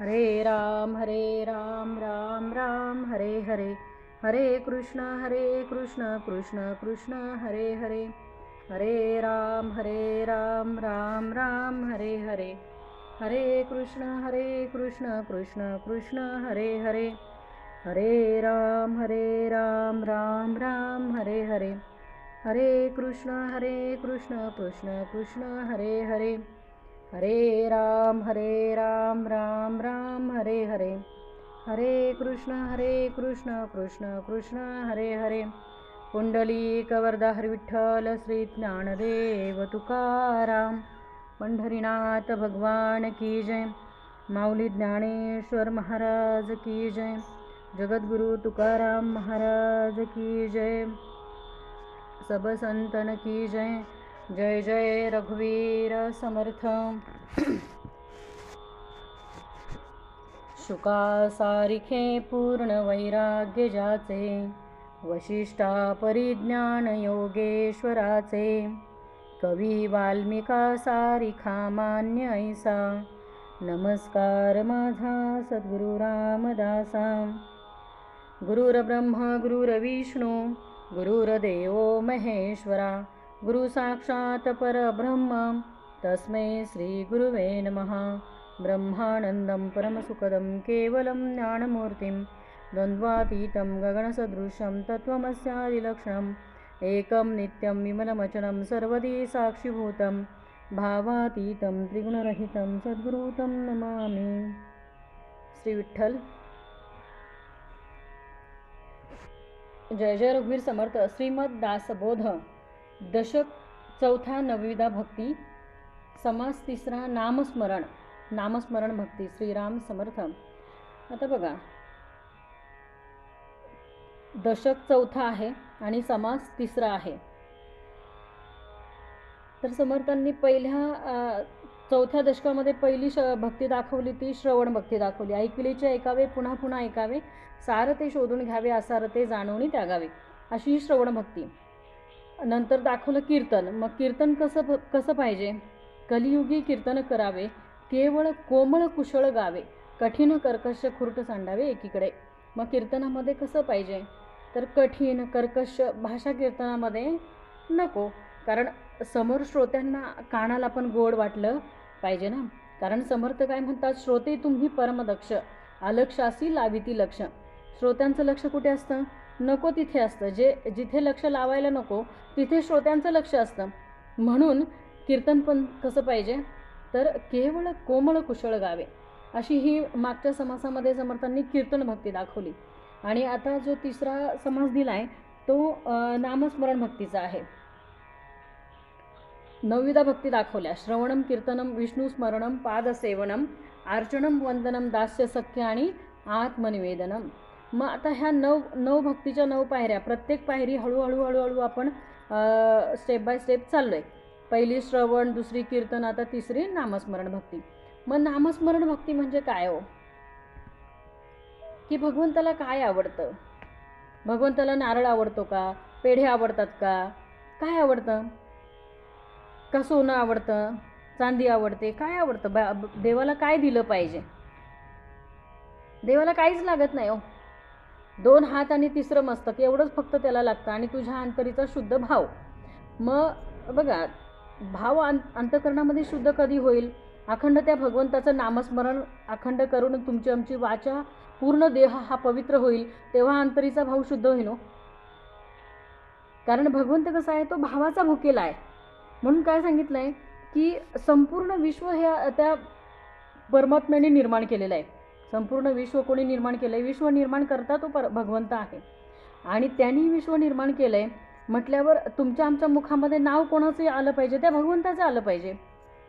हरे राम राम राम हरे हरे, हरे कृष्ण कृष्ण कृष्ण हरे हरे, हरे राम राम राम हरे हरे, हरे कृष्ण कृष्ण कृष्ण हरे हरे, हरे राम राम राम हरे हरे, हरे कृष्ण कृष्ण कृष्ण हरे हरे, हरे राम राम राम हरे हरे, हरे कृष्ण कृष्ण कृष्ण हरे हरे, पुंडलिक वरदा हरी विठ्ठल श्री ज्ञानदेव तुकाराम, पंढरीनाथ भगवान की जय, माऊली ज्ञानेश्वर महाराज की जय, जगद्गुरु तुकाराम महाराज की जय, सब संतन की जय, जय जय रघुवीर समर्थ। शुका सारिखे पूर्ण वैराग्य जाचे, वशिष्ठा परिज्ञान योगेश्वराचे, कवी वाल्मिका सारिखा मान्य ऐसा, नमस्कार माझा सद्गुरु रामदासा। गुरुर्ब्रह्मा गुरुर्विष्णू गुरुर्देव महेश्वरा, गुरु साक्षात परब्रह्म तस्मै श्री गुरुवे नमः। ब्रह्मानंदं परमसुखदं केवलं ज्ञानमूर्तिं, द्वन्द्वातीतं गगनसदृशं तत्त्वमस्यादिलक्षणम्, एकं नित्यं विमलमचलं सर्वदी साक्षिभूतं, भावातीतं त्रिगुणरहितं सद्गुरुतं नमामि। श्री विठ्ठल। जय जय रघुवीर समर्थ। श्रीमद दासबोध दशक चौथा, नवविधा भक्ती, समास तिसरा, नामस्मरण। नामस्मरण भक्ती श्रीराम समर्थ। आता बघा, दशक चौथा आहे आणि समास तिसरा आहे. तर समर्थांनी पहिल्या चौथ्या दशकामध्ये पहिली भक्ती दाखवली ती श्रवण भक्ती दाखवली. ऐकलेचे ऐकावे, पुन्हा पुन्हा ऐकावे, सार ते शोधून घ्यावे, असार ते जाणवणी त्यागावे, अशी ही श्रवण भक्ती. नंतर दाखवलं कीर्तन. मग कीर्तन कसं पाहिजे? कलियुगी कीर्तन करावे, केवळ कोमळ कुशळ गावे, कठीण कर्कश खुरट सांडावे एकीकडे. मग कीर्तनामध्ये कसं पाहिजे? तर कठीण कर्कश भाषा कीर्तनामध्ये नको, कारण समोर श्रोत्यांना कानाला पण गोड वाटलं पाहिजे ना. कारण समर्थ काय म्हणतात? श्रोते तुम्ही परमदक्ष, अलक्षासी लाविती लक्ष. श्रोत्यांचं लक्ष कुठे असतं? नको तिथे असतं. जिथे लक्ष लावायला नको तिथे श्रोत्यांचं लक्ष असतं. म्हणून कीर्तन पण कसं पाहिजे? तर केवळ कोमळ कुशळ गावे, अशी ही मागच्या समासामध्ये समर्थांनी कीर्तन भक्ती दाखवली. आणि आता जो तिसरा समास दिलाय तो नामस्मरण भक्तीचा आहे. नवविधा भक्ती दाखवल्या. श्रवणम कीर्तनम विष्णुस्मरणम पादसेवनम अर्चनम वंदनम दास्य सख्य आणि आत्मनिवेदनम. मग आता ह्या नऊ भक्तीच्या 9 पायऱ्या, प्रत्येक पायरी हळूहळू आपण स्टेप बाय स्टेप चाललोय. पहिली श्रवण, दुसरी कीर्तन, आता तिसरी नामस्मरण भक्ती. मग नामस्मरण भक्ती म्हणजे काय हो? की भगवंताला काय आवडतं? भगवंताला नारळ आवडतो का? पेढे आवडतात का? काय आवडतं? का सोनं आवडतं? चांदी आवडते? काय आवडतं? देवाला काय दिलं पाहिजे? देवाला काहीच लागत नाही हो. 2 हात आणि तिसरं मस्तक एवढंच फक्त त्याला लागतं, आणि तुझ्या अंतरीचा शुद्ध भाव. मग बघा, भाव अंतकरणामध्ये शुद्ध कधी होईल? अखंड त्या भगवंताचं नामस्मरण अखंड करून तुमची आमची वाचा, पूर्ण देह हा पवित्र होईल, तेव्हा अंतरीचा भाव शुद्ध होईल. कारण भगवंत कसा आहे? तो भावाचा भुकेला आहे. म्हणून काय सांगितलंय की संपूर्ण विश्व हे त्या परमात्म्याने निर्माण केलेलं आहे. संपूर्ण विश्व कोणी निर्माण केलंय? विश्व निर्माण करता तो भगवंत आहे. आणि त्यांनी विश्व निर्माण केलंय म्हटल्यावर तुमच्या आमच्या मुखामध्ये नाव कोणाचं आलं पाहिजे? त्या भगवंताचं आलं पाहिजे.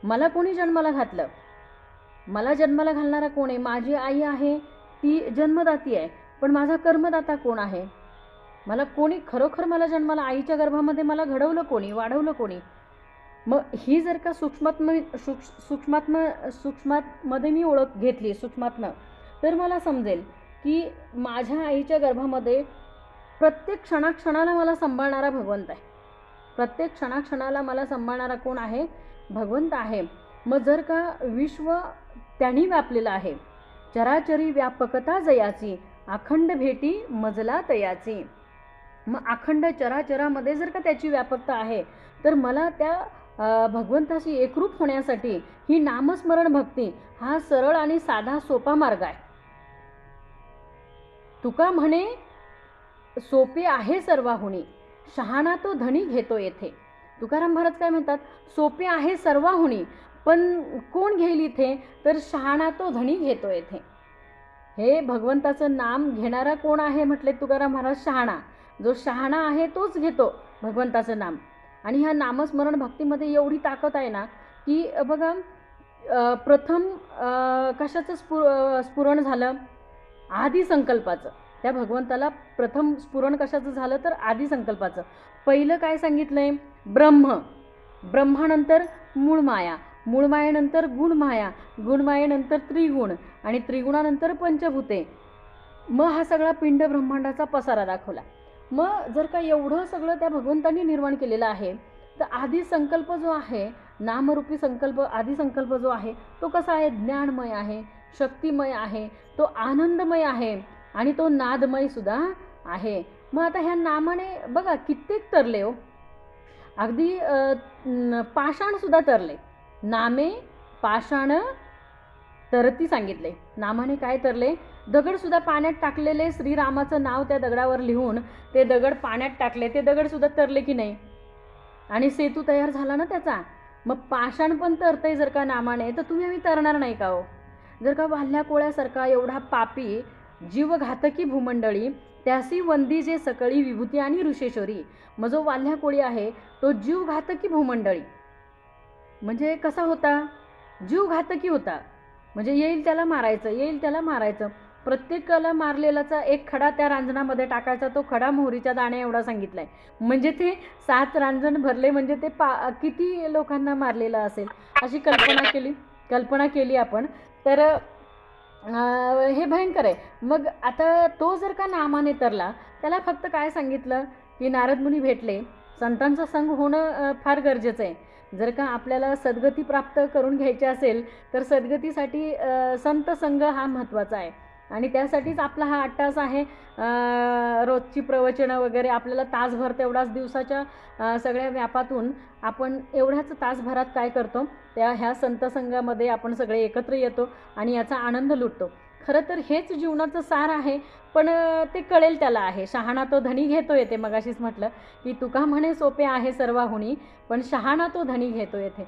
मला कोणी जन्माला घातलं? मला जन्माला घालणारा कोण आहे? माझी आई आहे, ती जन्मदाती आहे, पण माझा कर्मदाता कोण आहे? मला कोणी खरोखर मला जन्माला आईच्या गर्भामध्ये मला घडवलं कोणी? वाढवलं कोणी? मग ही जर का सूक्ष्मात्मध्ये मी ओळख घेतली, सूक्ष्मात्म, तर मला समजेल की माझ्या आईच्या गर्भामध्ये प्रत्येक क्षणाक्षणाला मला सांभाळणारा भगवंत आहे. प्रत्येक क्षणाक्षणाला मला सांभाळणारा कोण आहे? भगवंत आहे. मग जर का विश्व त्यांनी व्यापलेलं आहे, चराचरी व्यापकता जयाची, अखंड भेटी मजला तयाची. मग अखंड चराचरामध्ये जर का त्याची व्यापकता आहे, तर मला त्या भगवंताशी एकरूप होण्यासाठी ही नामस्मरण भक्ती हा सरळ आणि साधा सोपा मार्ग आहे. तुका म्हणे सोपे आहे सर्वाहुनी, शहाणा तो धनी घेतो येथे. तुकाराम महाराज काय म्हणतात, सोपे आहे सर्वाहुनी, पण कोण घेईल इथे, तर शहाणा तो धनी घेतो येथे. हे भगवंताचं नाम घेणारा कोण आहे म्हटले तुकाराम महाराज, शहाणा. जो शहाणा आहे तोच घेतो भगवंताचं नाम. आणि ह्या नामस्मरण भक्तीमध्ये एवढी ताकद आहे ना, की बघा प्रथम कशाचं स्फुरण झालं, आदी संकल्पाचं. त्या भगवंताला प्रथम स्फुरण कशाचं झालं, तर आदी संकल्पाचं. पहिलं काय सांगितलंय, ब्रह्म, ब्रह्मानंतर मूळ माया, मूळ मायेनंतर गुणमाया, गुणमायेनंतर त्रिगुण, आणि त्रिगुणानंतर पंचभूते. मग हा सगळा पिंड ब्रह्मांडाचा पसारा दाखवला. मग जर का एवढं सगळं त्या भगवंतांनी निर्माण केलेलं आहे, तर आदी संकल्प जो आहे, नामरूपी संकल्प, आदी संकल्प जो आहे तो कसा आहे, ज्ञानमय आहे, शक्तिमय आहे, तो आनंदमय आहे, आणि तो नादमय सुद्धा आहे. मग आता ह्या नामाने बघा कित्येक तरले हो, अगदी पाषाण सुद्धा तरले. नामे पाषाण तरती सांगितले. नामाने काय तरले, दगड सुद्धा पाण्यात टाकलेले, श्रीरामाचं नाव त्या दगडावर लिहून ते दगड पाण्यात टाकले, ते दगड सुद्धा तरले की नाही, आणि सेतू तयार झाला ना त्याचा. मग पाषाण पण तरतंय जर का नामाने, तर तुम्ही आम्ही तरणार नाही का हो. जर का वाल्ल्या कोळ्यासारखा एवढा पापी जीवघातकी भूमंडळी, त्यासी वंदी जे सकळी विभूती आणि ऋषेश्वरी. मग जो वाल्ल्या कोळी आहे तो जीवघातकी भूमंडळी म्हणजे कसा होता, जीवघातकी होता. म्हणजे येईल त्याला मारायचं, येईल त्याला मारायचं. प्रत्येकाला मारलेलाचा एक खडा त्या रांजणामध्ये टाकायचा, तो खडा मोहरीच्या दाण्या एवढा सांगितलाय. म्हणजे ते 7 रांजण भरले, म्हणजे ते किती लोकांना मारलेलं असेल, अशी कल्पना केली आपण. तर हे भयंकर आहे. मग आता तो जर का नामाने तरला, त्याला फक्त काय सांगितलं की नारद मुनी भेटले, संतांचा संग होणं फार गरजेचं आहे. जर का आपल्याला सद्गती प्राप्त करून घ्यायची असेल, तर सद्गतीसाठी संत संग हा महत्त्वाचा आहे. आणि त्यासाठीच आपला हा 8 तास आहे, रोजची प्रवचनं वगैरे. आपल्याला तासभर तेवढाच दिवसाच्या सगळ्या व्यापातून आपण एवढ्याच तासभरात काय करतो, ह्या संत संघामध्ये आपण सगळे एकत्र येतो आणि याचा आनंद लुटतो. खरं तर हेच जीवनाचं सार आहे, पण ते कळेल त्याला आहे. शहाणा तो धनी घेतो येते. मगाशीच म्हटलं की तुका म्हणे सोपे आहे सर्वाहुनी, पण शहाणा तो धनी घेतो येथे.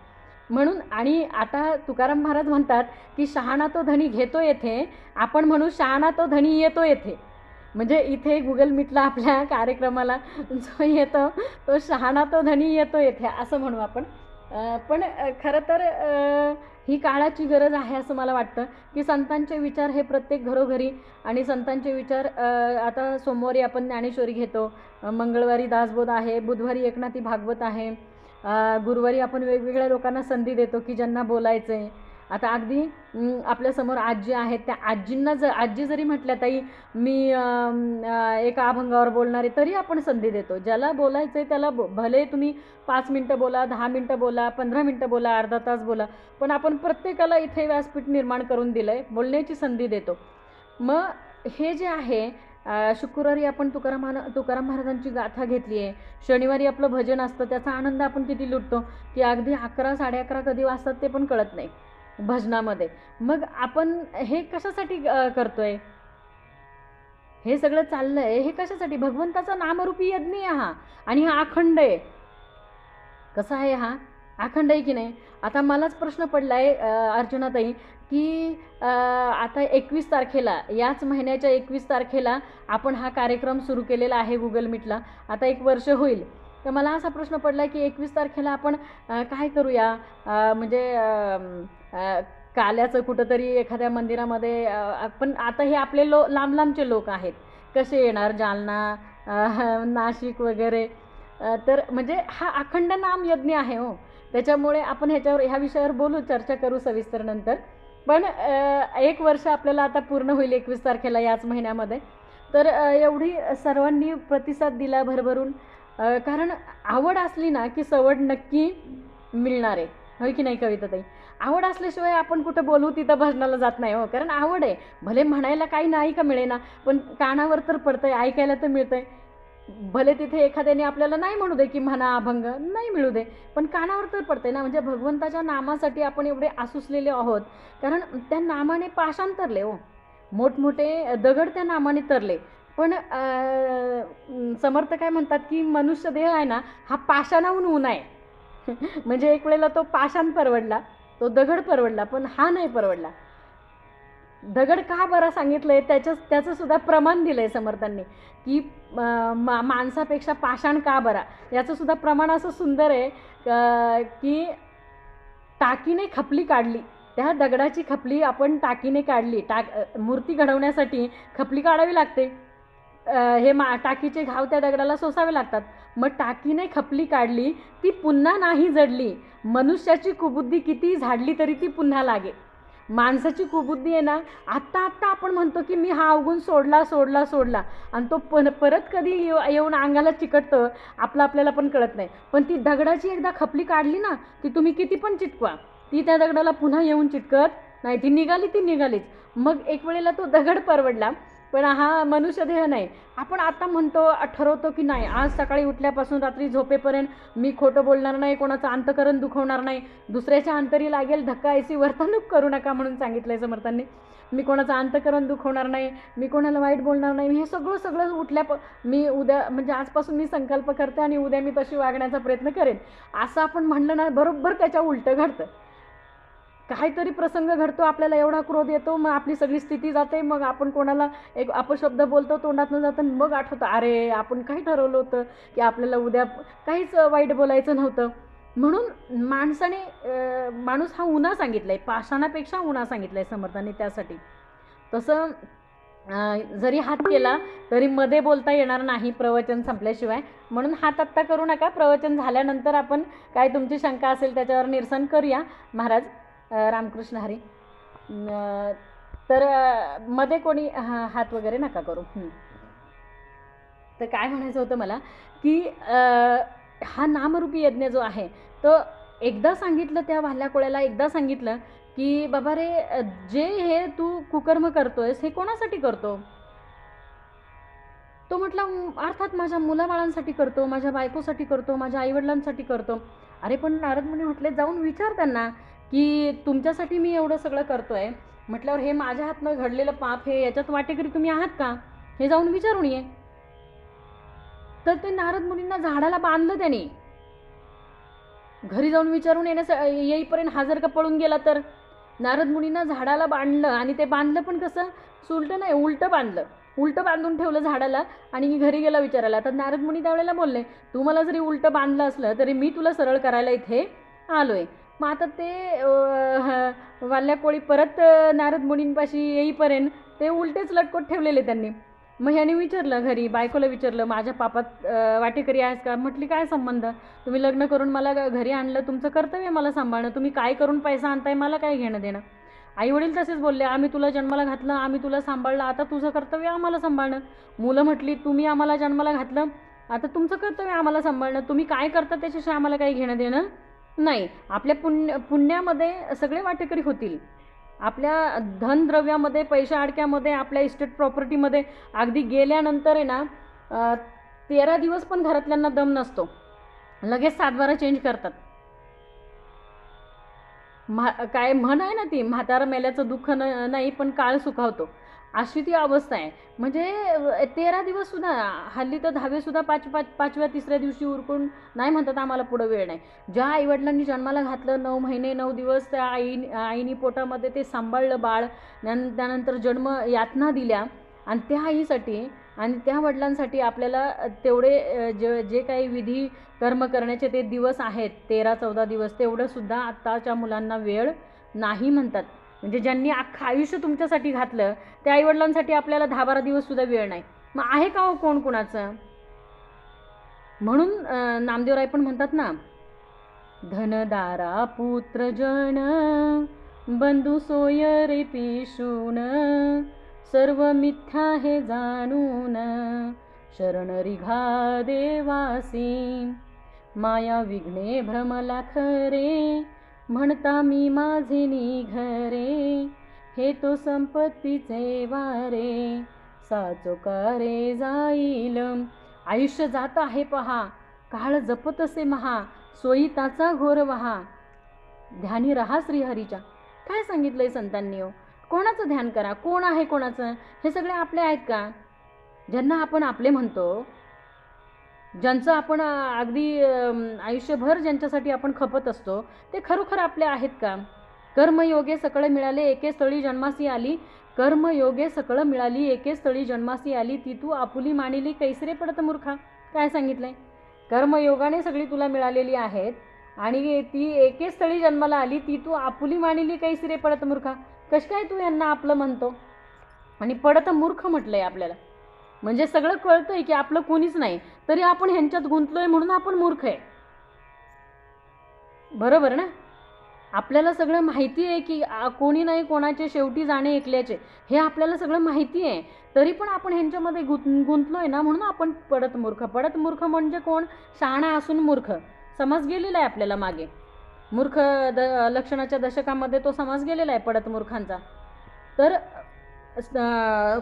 म्हणून आणि आता तुकाराम महाराज म्हणतात की शहाणा तो धनी घेतो येथे, आपण म्हणू शहाणा तो धनी येतो येथे. म्हणजे इथे गुगल मीटला आपल्या कार्यक्रमाला जो येतो तो शहाणा तो धनी येतो येथे असं म्हणू आपण. पण खरं तर ही काळाची गरज आहे असं मला वाटतं की संतांचे विचार हे प्रत्येक घरोघरी, आणि संतांचे विचार आता सोमवारी आपण ज्ञानेश्वरी घेतो, मंगळवारी दासबोध आहे, बुधवारी एकनाथी भागवत आहे, गुरुवारी आपण वेगवेगळ्या लोकांना संधी देतो की ज्यांना बोलायचं आहे. आता अगदी आपल्यासमोर आजी आहेत, त्या आजींना आजी जरी म्हटल्या ताई मी एका अभंगावर बोलणारे, तरी आपण संधी देतो. ज्याला बोलायचं आहे त्याला भले तुम्ही 5 मिनटं बोला, 10 मिनटं बोला, 15 मिनटं बोला, अर्धा तास बोला, पण आपण प्रत्येकाला इथे व्यासपीठ निर्माण करून दिलं आहे, बोलण्याची संधी देतो. मग हे जे आहे, शुक्रवारी आपण तुकाराम महाराजांची गाथा घेतली आहे, शनिवारी आपलं भजन असतं, त्याचा आनंद आपण किती लुटतो की अगदी 11, 11:30 कधी वाजतात ते पण कळत नाही भजनामध्ये. मग आपण हे कशासाठी करतोय, हे सगळं चाललंय हे कशासाठी, भगवंताचा नामरूपी यज्ञ आहे हा, आणि हा अखंड आहे. कसा आहे हा, अखंड आहे की नाही. आता मलाच प्रश्न पडला आहे अर्चनाताई की आता 21 तारखेला, याच महिन्याच्या 21 तारखेला आपण हा कार्यक्रम सुरू केलेला आहे गुगल मीटला, आता 1 वर्ष होईल. तर मला असा प्रश्न पडला की 21 तारखेला आपण काय करूया, म्हणजे काल्याचं कुठंतरी एखाद्या मंदिरामध्ये. पण आता हे आपले लांब लांबचे लोक आहेत, कसे येणार, जालना, नाशिक वगैरे. तर म्हणजे हा अखंड नाम यज्ञ आहे हो, त्याच्यामुळे आपण ह्या विषयावर बोलू, चर्चा करू सविस्तर नंतर. पण 1 वर्ष आपल्याला आता पूर्ण होईल 21 तारखेला याच महिन्यामध्ये. तर एवढी सर्वांनी प्रतिसाद दिला भरभरून, कारण आवड असली ना की सवड नक्की मिळणार आहे, होय की नाही कविताताई. आवड असल्याशिवाय आपण कुठं बोलू तिथं भजनाला जात नाही हो, कारण आवड आहे. भले म्हणायला काही नाही का मिळेना, पण कानावर तर पडतंय, ऐकायला तर मिळतंय. भले तिथे एखाद्याने आपल्याला नाही म्हणू दे की म्हणा अभंग नाही मिळू दे, पण कानावर तर पडतंय ना. म्हणजे भगवंताच्या नामासाठी आपण एवढे आसुसलेले आहोत, कारण त्या नामाने पाषाण तरले हो, मोठमोठे दगड त्या नामाने तरले. पण समर्थ काय म्हणतात की मनुष्य देह आहे ना, हा पाषाणाहून ऊन आहे. म्हणजे एक वेळेला तो पाषाण परवडला, तो दगड परवडला, पण हा नाही परवडला. दगड का बरं सांगितलंय त्याचं सुद्धा प्रमाण दिलंय समर्थांनी, की माणसापेक्षा पाषाण का बरा, याचं सुद्धा प्रमाण असं सुंदर आहे की टाकीने खपली काढली, त्या दगडाची खपली आपण टाकीने काढली. मूर्ती घडवण्यासाठी खपली काढावी लागते. हे टाकीचे घाव त्या दगडाला सोसावे लागतात. मग टाकीने खपली काढली, ती पुन्हा नाही जडली. मनुष्याची कुबुद्धी किती झाडली तरी ती पुन्हा लागे. माणसाची कुबुद्धी आहे ना, आत्ता आपण म्हणतो की मी हा अवगुण सोडला आणि तो परत कधी येऊन अंगाला चिकटतं आपल्याला पण कळत नाही. पण ती दगडाची एकदा खपली काढली ना, ती तुम्ही किती पण चिटकवा, ती त्या दगडाला पुन्हा येऊन चिटकत नाही. ती निघालीच. मग एक वेळेला तो दगड परवडला, पण हा मनुष्य देह नाही. आपण आता म्हणतो, ठरवतो की नाही, आज सकाळी उठल्यापासून रात्री झोपेपर्यंत मी खोटं बोलणार नाही, कोणाचं अंतकरण दुखवणार नाही, दुसऱ्याच्या अंतरी लागेल धक्का ऐसी वर्तणूक करू नका म्हणून सांगितलंय समर्थांनी. मी कोणाचं अंतकरण दुखवणार नाही, मी कोणाला वाईट बोलणार नाही. हे सगळं मी उद्या म्हणजे आजपासून मी संकल्प करते आणि उद्या मी तशी वागण्याचा प्रयत्न करेन, असं आपण म्हणलं ना, बरोबर त्याच्या उलटं घडतं. काहीतरी प्रसंग घडतो, आपल्याला एवढा क्रोध येतो, मग आपली सगळी स्थिती जाते. मग आपण कोणाला एक अपशब्द बोलतो, तोंडातनं जातं, मग आठवतं अरे आपण काही ठरवलं होतं की आपल्याला उद्या काहीच वाईट बोलायचं नव्हतं. म्हणून माणूस हा उन्हा सांगितलाय, पाषाणापेक्षा उन्हा सांगितलाय समर्थांनी. त्यासाठी तसं जरी हात केला तरी मध्ये बोलता येणार नाही प्रवचन संपल्याशिवाय. म्हणून हात आत्ता करू नका, प्रवचन झाल्यानंतर आपण काय तुमची शंका असेल त्याच्यावर निरसन करूया महाराज. रामकृष्ण हरी. तर मध्ये कोणी हात वगैरे नका करू. तर काय म्हणायचं होतं मला की हा नामरूपी यज्ञ जो आहे तो एकदा सांगितलं, त्या भाल्या कोळ्याला एकदा सांगितलं की बाबा रे, जे हे तू कुकर्म करतोयस हे कोणासाठी करतो? तो म्हटला अर्थात माझ्या मुलाबाळांसाठी करतो, माझ्या बायकोसाठी करतो, माझ्या आईवडिलांसाठी करतो. अरे पण नारद मुनी म्हटले, जाऊन विचार त्यांना की तुमच्यासाठी मी एवढं सगळं करतोय म्हटल्यावर हे माझ्या हातनं घडलेलं पाप, हे याच्यात वाटेकरी तुम्ही आहात का, हे जाऊन विचारून ये. तर ते नारद मुनींना झाडाला बांधलं त्यांनी. घरी जाऊन विचारून येईपर्यंत हा जर का पळून गेला तर. नारद मुनींना झाडाला बांधलं, आणि ते बांधलं पण कसं, सुलटं नाही, उलटं बांधलं. उलटं बांधून ठेवलं झाडाला आणि घरी गेला विचारायला. तर नारद मुनी त्यावेळेला बोलले, तू मला जरी उलटं बांधलं असलं तरी मी तुला सरळ करायला इथे आलोय. मग आता ते वाल्या कोळी परत नारद मुनींपाशी येईपर्यंत ते उलटेच लटकत ठेवलेले त्यांनी. मग ह्याने विचारलं, घरी बायकोला विचारलं, माझ्या पापात वाटेकरी आहेस का? म्हटली काय संबंध, तुम्ही लग्न करून मला घरी आणलं, तुमचं कर्तव्य मला सांभाळणं, तुम्ही काय करून पैसा आणताय मला काय घेणं देणं. आई वडील तसेच बोलले, आम्ही तुला जन्माला घातलं, आम्ही तुला सांभाळलं, आता तुझं कर्तव्य आम्हाला सांभाळणं. मुलं म्हटली, तुम्ही आम्हाला जन्माला घातलं, आता तुमचं कर्तव्य आम्हाला सांभाळणं, तुम्ही काय करता त्याच्याशी आम्हाला काही घेणं देणं नाही. आपल्या पुण्यामध्ये सगळे वाटेकरी होतील, आपल्या धनद्रव्यामध्ये, पैशा अडक्यामध्ये, आपल्या इस्टेट प्रॉपर्टीमध्ये. अगदी गेल्यानंतर आहे ना 13 दिवस पण घरातल्यांना दम नसतो, लगेच 7-12 चेंज करतात. काय म्हण आहे ना ती, म्हातारा मेल्याचं दुःख नाही पण काळ सुखावतो, अशी ती अवस्था आहे. म्हणजे 13 दिवस सुद्धा, हल्ली तर 10वे सुद्धा 5व्या 3ऱ्या दिवशी उरकून नाही म्हणतात आम्हाला पुढं वेळ नाही. ज्या आईवडिलांनी जन्माला घातलं, 9 महिने 9 दिवस त्या आईनी पोटामध्ये ते सांभाळलं बाळ, त्यानंतर जन्म यातना दिल्या, आणि त्या आईसाठी आणि त्या वडिलांसाठी आपल्याला तेवढे जे काही विधी कर्म करण्याचे ते दिवस आहेत, 13-14 दिवस, तेवढं सुद्धा आत्ताच्या मुलांना वेळ नाही म्हणतात. म्हणजे ज्यांनी अख्खं आयुष्य तुमच्यासाठी घातलं त्या आईवडिलांसाठी आपल्याला 10-12 दिवस सुद्धा वेळ नाही. मग आहे का हो कोण कुणाचं? म्हणून नामदेवराय पण म्हणतात ना, धनदारा पुत्र जन बंधू सोय रे पिशून, सर्व मिथ्या हे जाणून शरण रिघा देवासी, माया विघ्ने भ्रमला खरे म्हणता मी माझे निघरे, हे तो संपत्तीचे वारे, साचोकारे जाईल. आयुष्य जात आहे पहा, काळ जपत असे महा, सोयी ताचा घोर वहा, ध्यानी रहा श्रीहरीच्या. काय सांगितलंय संतांनी हो? कोणाचं ध्यान करा? कोण आहे कोणाचं? हे सगळे आपले आहेत का? ज्यांना आपण आपले म्हणतो, ज्यांचं आपण अगदी आयुष्यभर ज्यांच्यासाठी आपण खपत असतो, ते खरोखर आपले आहेत का? कर्मयोगे सकळ मिळाले एके स्थळी जन्मासी आली, कर्मयोगे सकळ मिळाली एके स्थळी जन्मासी आली, ती तू आपुली मानिली कैसरे पडत मूर्खा. काय सांगितलंय? कर्मयोगाने सगळी तुला मिळालेली आहेत आणि ती एके स्थळी जन्माला आली, ती तू आपुली मानिली कैसरे पडत मूर्खा. कश काय तू यांना आपलं म्हणतो आणि पडत मूर्ख म्हटलंय आपल्याला? म्हणजे सगळं कळतंय की आपलं कोणीच नाही, तरी आपण ह्यांच्यात गुंतलोय म्हणून आपण मूर्ख आहे. बरोबर ना? आपल्याला सगळं माहिती आहे की कोणी नाही कोणाचे शेवटी जाणे एकल्याचे, हे आपल्याला सगळं माहिती आहे, तरी पण आपण ह्यांच्यामध्ये गुंतलोय ना, म्हणून आपण पडत मूर्ख. पडत मूर्ख म्हणजे कोण? शहाणा असून मूर्ख. समास गेलेला आहे आपल्याला मागे, मूर्ख लक्षणाच्या दशकामध्ये तो समास गेलेला आहे पडत मूर्खांचा. तर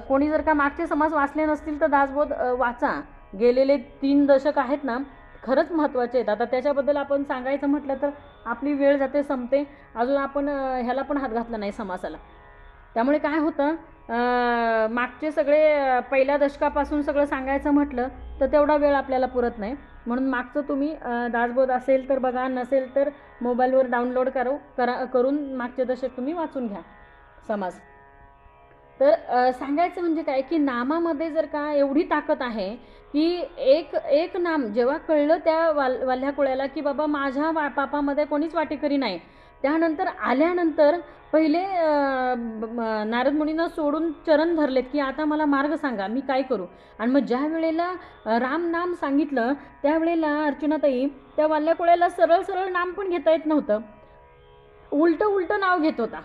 कोणी जर का मागचे समास वाचले नसतील तर दासबोध वाचा. गेलेले 3 दशक आहेत ना, खरंच महत्त्वाचे आहेत. आता त्याच्याबद्दल आपण सांगायचं म्हटलं तर आपली वेळ जाते, संपते. अजून आपण ह्याला पण हात घातला नाही समासाला. त्यामुळे काय होतं, मागचे सगळे पहिल्या दशकापासून सगळं सांगायचं म्हटलं तर तेवढा वेळ आपल्याला पुरत नाही. म्हणून मागचं तुम्ही दासबोध असेल तर बघा, नसेल तर मोबाईलवर डाउनलोड करून मागचे दशक तुम्ही वाचून घ्या समास. तर सांगायचं म्हणजे काय की नामामध्ये जर का एवढी ताकद आहे की एक नाम जेव्हा कळलं त्या वाल्ह्या कोळ्याला की बाबा माझ्या पापामध्ये कोणीच वाटेकरी नाही, त्यानंतर आल्यानंतर पहिले नारद मुनींना सोडून चरण धरलेत की आता मला मार्ग सांगा, मी काय करू. आणि मग ज्या वेळेला राम नाम सांगितलं त्यावेळेला अर्चनाताई त्या वाल्ह्या कोळ्याला सरळ सरळ नाम पण घेता येत नव्हतं, उलटं नाव घेत होता.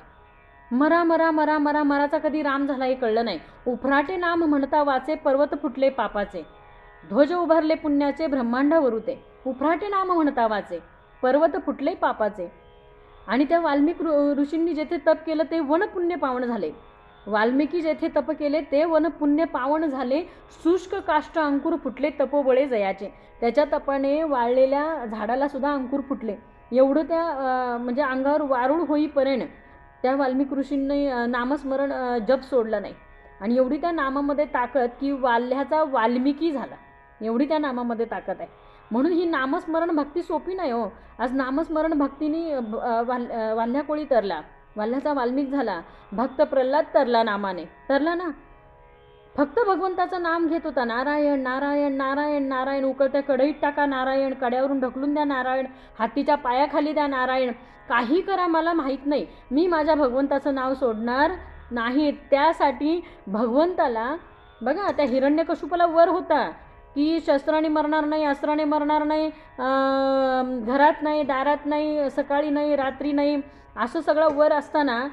मरा मरा मरा मरा मराचा कधी राम झाला हे कळलं नाही. उफराटे नाम म्हणता वाचे, पर्वत फुटले पापाचे, ध्वज उभारले पुण्याचे, ब्रह्मांड वरुते. उफराटे नाम म्हणता वाचे, पर्वत फुटले पापाचे. आणि त्या वाल्मिक ऋषींनी जेथे तप केलं ते वन पुण्य पावन झाले. वाल्मिकी जेथे तप केले ते वन पुण्य पावन झाले. शुष्क काष्ट अंकुर फुटले तपोबळे जयाचे. त्याच्या तपाने वाळलेल्या झाडाला सुद्धा अंकुर फुटले. एवढं त्या म्हणजे अंगावर वारुळ होईपर्यंत त्या वाल्मिक ऋषींनी नामस्मरण जप सोडला नाही. आणि एवढी त्या नामामध्ये ताकद की वाल्ह्याचा वाल्मिकी झाला, एवढी त्या नामामध्ये ताकद आहे. म्हणून ही नामस्मरण भक्ती सोपी नाही हो. आज नामस्मरण भक्तीने वाल्ह्या कोळी तरला, वाल्ह्याचा वाल्मिक झाला, भक्त प्रल्हाद तरला, नामाने तरला ना. फक्त भगवंताचं नाम घेत होता, नारायण नारायण नारायण नारायण. उकळत्या कढईत टाका नारायण, कड्यावरून ढकलून द्या नारायण, हातीच्या पायाखाली द्या नारायण, काही करा मला माहीत नाही, मी माझ्या भगवंताचं नाव सोडणार नाही. त्यासाठी भगवंताला बघा, त्या हिरण्यकशिपूला वर होता की शस्त्राने मरणार नाही, अस्त्राने मरणार नाही, घरात नाही, दारात नाही, सकाळी नाही, रात्री नाही, असं सगळं वर असताना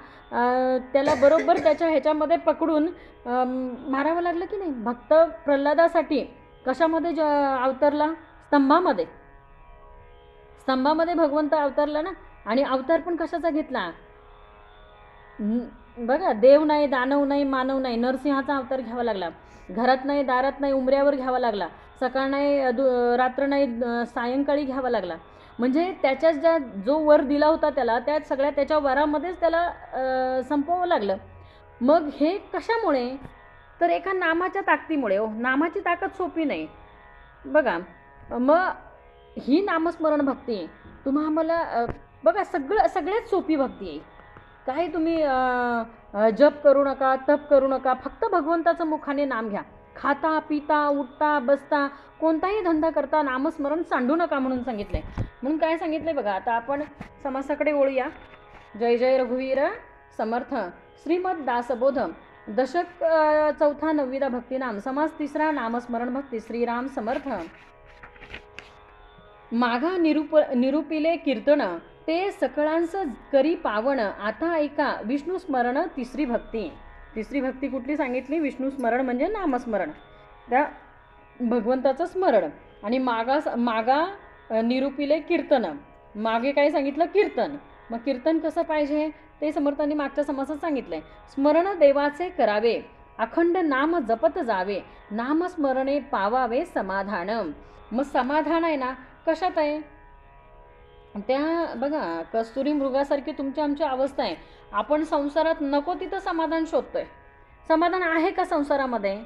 त्याला बरोबर त्याच्या ह्याच्यामध्ये पकडून मारावं लागलं की नाही. भक्त प्रल्हादासाठी कशामध्ये अवतरला? स्तंभामध्ये भगवंत अवतरला ना. आणि अवतार पण कशाचा घेतला बघा, देव नाही, दानव नाही, मानव नाही, नरसिंहाचा अवतार घ्यावा लागला. घरात नाही, दारात नाही, उमऱ्यावर घ्यावा लागला. सकाळ नाही, रात्र नाही, सायंकाळी घ्यावा लागला. म्हणजे त्याच्या जो वर दिला होता त्याला, त्या सगळ्या त्याच्या वरामध्येच त्याला संपवावं लागलं. मग हे कशामुळे? तर एका नामाच्या ताकदीमुळे. नामाची ताकद सोपी नाही बघा. मग ही नामस्मरण भक्ती तुम्हाला बघा सगळ्यात सोपी भक्ती आहे. काही तुम्ही जप करू नका, तप करू नका, फक्त भगवंताचं मुखाने नाम घ्या. खाता पिता उठता बसता कोणताही धंदा करता नामस्मरण सांडू नका म्हणून सांगितलंय. म्हणून काय सांगितलंय बघा. आता आपण समासाकडे वळूया. जय जय रघुवीर समर्थ. श्रीमद दासबोध दशक 4 9 भक्तिनाम. समास 3 नामस्मरण भक्ती. श्रीराम समर्थ. माघा निरूपिले कीर्तन, ते सकळांस करी पावन. आता ऐका विष्णू स्मरण. तिसरी भक्ती कुठली सांगितली? विष्णू स्मरण म्हणजे नामस्मरण, त्या भगवंताचं स्मरण. आणि मागा निरूपिले कीर्तन. मागे काय सांगितलं? कीर्तन. मग कीर्तन कसं पाहिजे ते समर्थांनी मागच्या समासात सांगितलंय. स्मरण देवाचे करावे, अखंड नाम जपत जावे, नामस्मरणे पावावे समाधान. मग समाधान आहे ना कशात आहे? त्या बघा कस्तुरी मृगासारखी तुमची आमची अवस्था आहे. आपण संसारात नको तिथं समाधान शोधतोय. समाधान आहे का संसारामध्ये?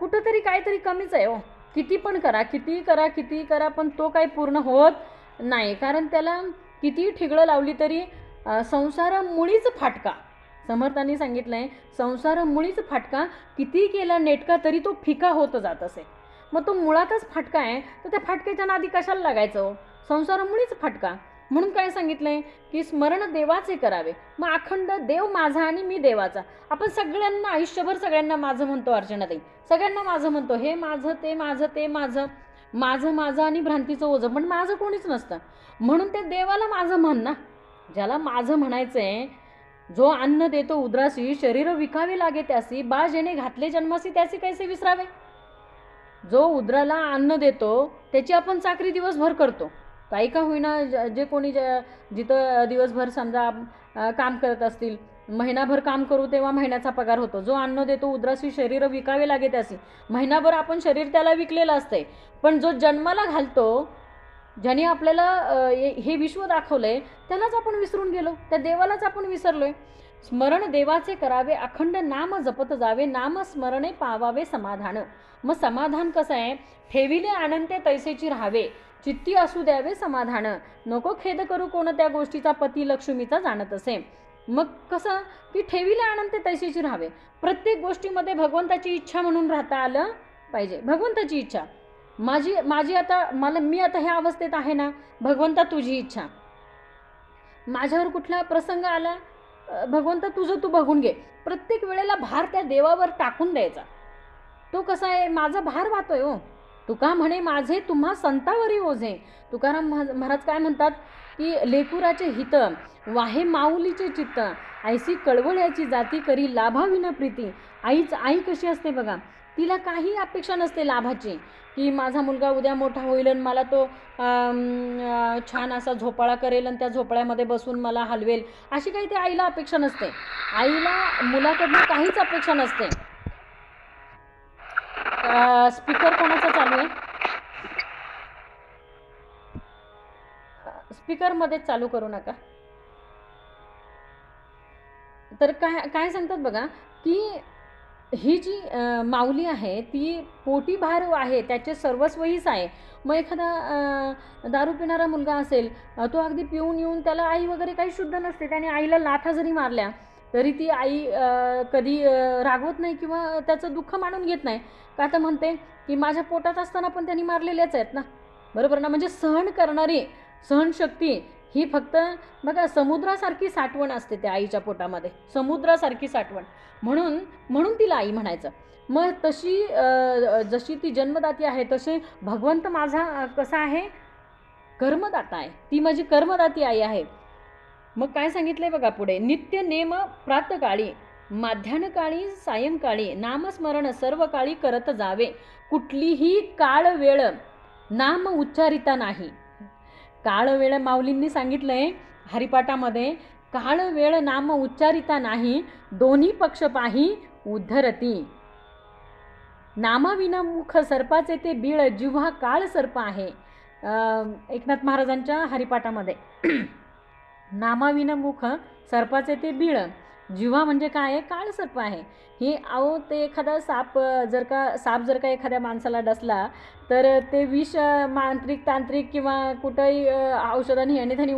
कुठंतरी काहीतरी कमीच आहे हो. किती पण करा, किती करा, पण तो काही पूर्ण होत नाही. कारण त्याला किती ठिगळं लावली तरी संसारामुळीच फाटका. समर्थांनी सांगितलंय संसारामुळीच फाटका, किती केला नेटका तरी तो फिका होत जात असे. मग तो मुळातच फाटका आहे, तर त्या फाटक्याच्या नादी कशाला लागायचं? संसारामुळीच फाटका. म्हणून काय सांगितलंय की स्मरण देवाचे करावे. मग अखंड देव माझा आणि मी देवाचा. आपण सगळ्यांना आयुष्यभर सगळ्यांना माझं म्हणतो अर्चनाताई, सगळ्यांना माझं म्हणतो, हे माझं ते माझं ते माझं, माझं माझं आणि भ्रांतीचं ओझं, पण माझं कोणीच नसतं. म्हणून ते देवाला माझं म्हण ना. ज्याला माझं म्हणायचंय, जो अन्न देतो उद्रासी, शरीर विकावे लागे त्यासी, बा जेणे घातले जन्मासी त्यासी कैसे विसरावे. जो उद्राला अन्न देतो त्याची आपण चाकरी दिवसभर करतो. काही का होईना जे कोणी जिथं दिवसभर समजा काम करत असतील, महिनाभर काम करू तेव्हा महिन्याचा पगार होतो. जो अन्न देतो उद्रासी, शरीर विकावे लागे त्यासी, महिनाभर आपण शरीर त्याला विकलेलं असतंय. पण जो जन्माला घालतो, ज्याने आपल्याला हे विश्व दाखवलंय, त्यालाच आपण विसरून गेलो, त्या देवालाच आपण विसरलोय. स्मरण देवाचे करावे, अखंड नाम जपत जावे, नाम स्मरणे पावावे समाधान. मग समाधान कसं आहे? ठेविले आनंदे तैसेची राहावे, चित्ती असू द्यावे समाधान, नको खेद करू कोण त्या गोष्टीचा, पती लक्ष्मीचा जाणत असे. मग कसं की ठेविले आनंदे तैसेची राहावे, प्रत्येक गोष्टीमध्ये भगवंताची इच्छा म्हणून राहता आलं पाहिजे. भगवंताची इच्छा माझी आता मी आता ह्या अवस्थेत आहे ना, भगवंता तुझी इच्छा. माझ्यावर कुठला प्रसंग आला, भगवंता तुझं तू बघून घे. प्रत्येक वेळेला भार त्या देवावर टाकून द्यायचा. तो कसा आहे? माझा भार वाहतोय हो. तुका म्हणे माझे तुम्हा संतावरी ओझे. तुकाराम महाराज काय म्हणतात की लेकुराचे हित वाहे माऊलीचे चित्त, ऐसी कळवळ्याची जाती करी लाभाविना प्रीती. आई कशी असते बघा, तिला काही अपेक्षा नसते लाभाची, की माझा मुलगा उद्या मोठा होईल आणि मला तो छान असा झोपाळा करेल आणि त्या झोपाळ्यामध्ये बसून मला हलवेल, अशी काही ते आईला अपेक्षा नसते. आईला मुलाकडनं काहीच अपेक्षा नसते. स्पीकर कोणाचा चालू आहे? स्पीकर मध्ये चालू करू नका. तर काय सांगतात बघा की ही जी माऊली आहे ती पोटी भार आहे, त्याचे सर्वस्वहीच आहे. मग एखादा दारू पिणारा मुलगा असेल, तो अगदी पिऊन येऊन त्याला आई वगैरे काही शुद्ध नसते, त्याने आईला लाथा जरी मारल्या तरी ती आई कधी रागवत नाही किंवा त्याचं दुःख मानून घेत नाही. का तर म्हणते की माझ्या पोटात असताना पण त्यांनी मारलेल्याच आहेत ना, बरोबर ना. म्हणजे सहन करणारी सहनशक्ती ही फक्त बघा समुद्रासारखी साठवण असते त्या आईच्या पोटामध्ये, समुद्रासारखी साठवण. म्हणून तिला आई म्हणायचं. मग तशी जशी ती जन्मदाती आहे तसे भगवंत माझा कसा आहे? कर्मदाता आहे. ती माझी कर्मदाती आई आहे. मग काय सांगितलंय बघा पुढे, नित्य नेम प्रातकाळी, माध्यान्हकाळी सायंकाळी, नामस्मरण सर्व काळी करत जावे, कुठलीही काळ वेळ नाम उच्चारिता नाही. काळ वेळ माऊलींनी सांगितलंय हरिपाठामध्ये, काळ वेळ नाम उच्चारिता नाही, दोन्ही पक्ष पाही उद्धरती. नामाविना मुख सर्पाचे ते बीळ, जिव्हा काळ सर्प आहे. एकनाथ महाराजांच्या हरिपाठामध्ये नामाविना मुख सर्पाचे ते बीळ, जिव्हा म्हणजे काय? काळ सर्प आहे. हे अहो ते एखादा साप जर का एखाद्या माणसाला डसला तर ते विष मांत्रिक तांत्रिक किंवा कुठंही औषधाने ह्याने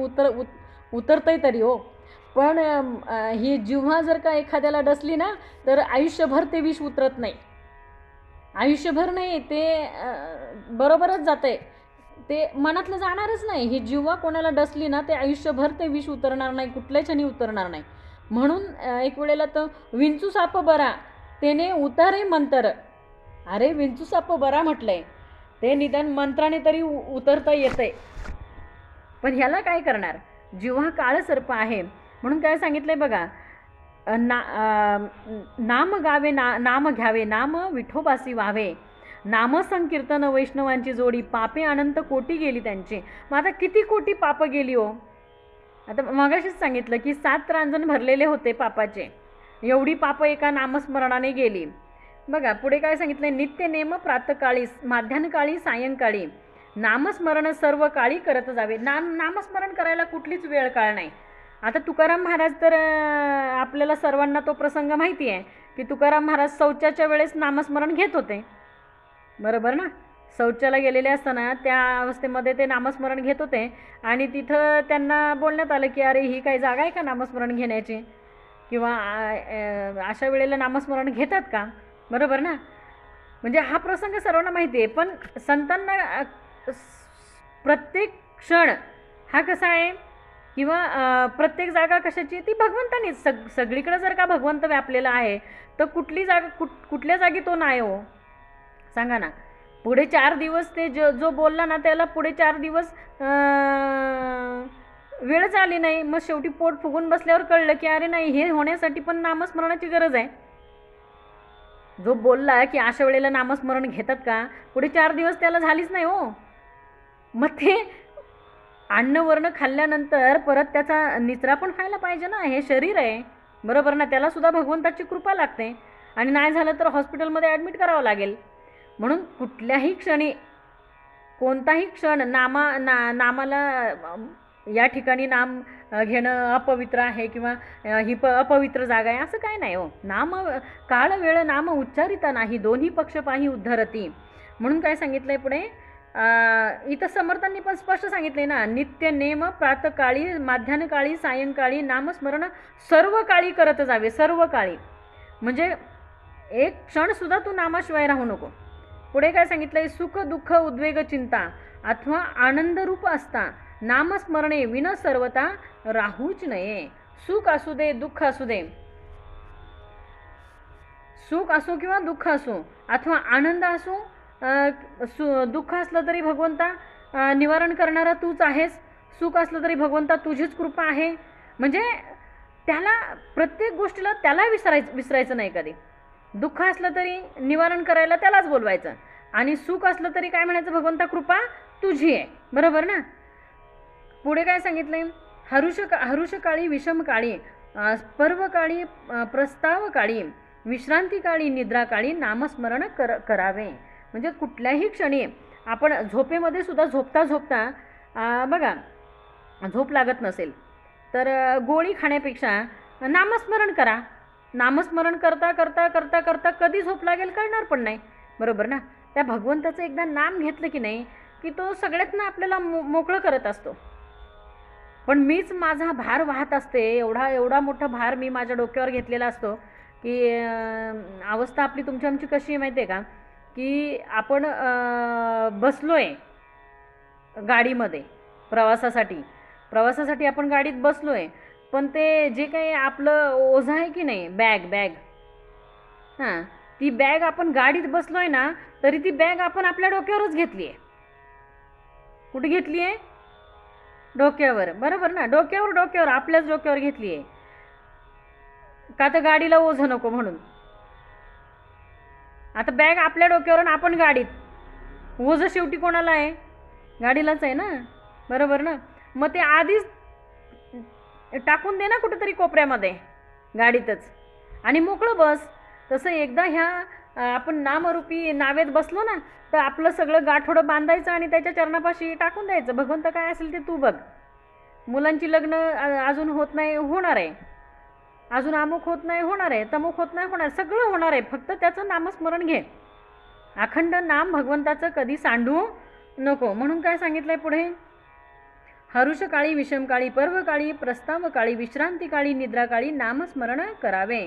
उतरतंय तरी हो. पण ही जिव्हा जर का एखाद्याला डसली ना तर आयुष्यभर ते विष उतरत नाही, आयुष्यभर नाही, ते बरोबरच जातंय, ते मनातलं जाणारच नाही. ही जिव्हा कोणाला डसली ना ते आयुष्यभर ते विष उतरणार नाही, कुठल्याच ह्यानी उतरणार नाही. म्हणून एक वेळेला तर विंचू साप बरा तेने उतारे मंत्र. अरे विंचू साप बरा म्हटलंय, ते निदान मंत्राने तरी उतरता येतंय, पण ह्याला काय करणार? जिव्हा काळ सर्प आहे. म्हणून काय सांगितलंय बघा, नाम गावे नाम घ्यावे, नाम विठोबासी व्हावे, नाम संकीर्तन वैष्णवांची जोडी, पापे अनंत कोटी गेली त्यांची. मग आता किती कोटी पाप गेली हो? आता मगाशीच सांगितलं की 7 रांजण भरलेले होते पापाचे, एवढी पापं एका नामस्मरणाने गेली. बघा पुढे काय सांगितलं, नित्य नेम प्रातकाळी माध्यान्हकाळी सायंकाळी नामस्मरण सर्व काळी करत जावे. नामस्मरण करायला कुठलीच वेळ काळ नाही. आता तुकाराम महाराज तर आपल्याला सर्वांना तो प्रसंग माहिती आहे की तुकाराम महाराज शौचाच्या वेळेस नामस्मरण घेत होते, बरोबर ना. शौचाला गेलेले असताना त्या अवस्थेमध्ये ते नामस्मरण घेत होते आणि तिथं त्यांना बोलण्यात आलं की अरे ही काही जागा आहे का नामस्मरण घेण्याची, किंवा अशा वेळेला नामस्मरण घेतात का, बरोबर ना. म्हणजे हा प्रसंग सर्वांना माहिती आहे, पण संतांना प्रत्येक क्षण हा कसा आहे किंवा प्रत्येक जागा कशाची, ती भगवंतानीच. सगळीकडे जर का भगवंत व्यापलेला आहे तर कुठली जागा कुठल्या जागी तो नाही हो, सांगा ना. पुढे 4 दिवस ते जो बोलला ना त्याला पुढे 4 दिवस वेळच आली नाही. मग शेवटी पोट फुगून बसल्यावर कळलं की अरे नाही, हे होण्यासाठी पण नामस्मरणाची गरज आहे. जो बोलला की अशा वेळेला नामस्मरण घेतात का, पुढे 4 दिवस त्याला झालीच नाही हो. मग ते अन्नवर्ण खाल्ल्यानंतर परत त्याचा निचरा पण व्हायला पाहिजे ना, हे शरीर आहे, बरोबर ना. त्यालासुद्धा भगवंताची कृपा लागते आणि नाही झालं तर हॉस्पिटलमध्ये ॲडमिट करावं लागेल. म्हणून कुठल्याही क्षणी कोणताही क्षण नामाला या ठिकाणी नाम घेणं अपवित्र आहे किंवा ही अपवित्र जागा आहे असं काय नाही हो. नाम काळ वेळ नाम उच्चारिता नाही, दोन्ही पक्ष पाही उद्धरती. म्हणून काय सांगितलंय पुढे, इथं समर्थांनी पण स्पष्ट सांगितले ना, नित्य नेम प्रातकाळी माध्यान्हकाळी सायंकाळी नामस्मरण सर्व काळी करत जावे. सर्व काळी म्हणजे एक क्षणसुद्धा तू नामाशिवाय राहू नको. पुढे काय सांगितलंय, सुख दुःख उद्वेग चिंता अथवा आनंदरूप असता नामस्मरणे विन सर्वता राहूच नये. सुख असू दे दुःख असू दे, सुख असो किंवा दुःख असो अथवा आनंद असो, दुःख असलं तरी भगवंता निवारण करणारा तूच आहेस, सुख असलं तरी भगवंता तुझीच कृपा आहे. म्हणजे त्याला प्रत्येक गोष्टीला त्याला विसरायचं नाही कधी. दुःख असलं तरी निवारण करायला त्यालाच बोलवायचं आणि सुख असलं तरी काय म्हणायचं, भगवंता कृपा तुझी आहे, बरोबर ना. पुढे काय सांगितलंय, हरुषकाळी विषमकाळी पर्वकाळी प्रस्तावकाळी विश्रांतिकाळी निद्राकाळी नामस्मरण करावे. म्हणजे कुठल्याही क्षणी आपण झोपेमध्ये सुद्धा झोपता बघा झोप लागत नसेल तर गोळी खाण्यापेक्षा नामस्मरण करा. नामस्मरण करता करता करता करता कधी झोप लागेल कळणार पण नाही, बरोबर ना. त्या भगवंताचं एकदा नाम घेतलं की नाही की तो सगळ्यातनं आपल्याला मोकळं करत असतो. पण मीच माझा भार वाहत असते, एवढा मोठा भार मी माझ्या डोक्यावर घेतलेला असतो की अवस्था आपली तुमची आमची कशी आहे माहिती आहे का, की आपण बसलोय गाडीमध्ये प्रवासासाठी आपण गाडीत बसलोय, पण ते जे काही आपलं ओझं आहे की नाही बॅग हां, ती बॅग आपण गाडीत बसलोय ना तरी ती बॅग आपण आपल्या डोक्यावरच घेतली आहे. कुठे घेतली आहे, डोक्यावर, बरोबर ना. डोक्यावर आपल्याच डोक्यावर घेतली आहे का, तर गाडीला ओझं नको म्हणून. आता बॅग आपल्या डोक्यावर आपण गाडीत, ओझं शेवटी कोणाला आहे, गाडीलाच आहे ना, बरोबर ना. मग ते आधीच टाकून दे ना कुठेतरी कोपऱ्यामध्ये गाडीतच आणि मोकळं बस. तसं एकदा ह्या आपण नामरूपी नावेत बसलो ना तर आपलं सगळं गाठोडं बांधायचं आणि त्याच्या चरणापाशी टाकून द्यायचं. भगवंत काय असेल ते तू बघ. मुलांची लग्न अजून होत नाही, होणार आहे. अजून अमुक होत नाही, होणार आहे. तमुक होत नाही, होणार. सगळं होणार आहे, फक्त त्याचं नामस्मरण घे. अखंड नाम भगवंताचं कधी सांडू नको. म्हणून काय सांगितलंय पुढे, हरुषकाळी विषमकाळी पर्वकाळी प्रस्तावकाळी विश्रांतिकाळी निद्राकाळी नामस्मरण करावे.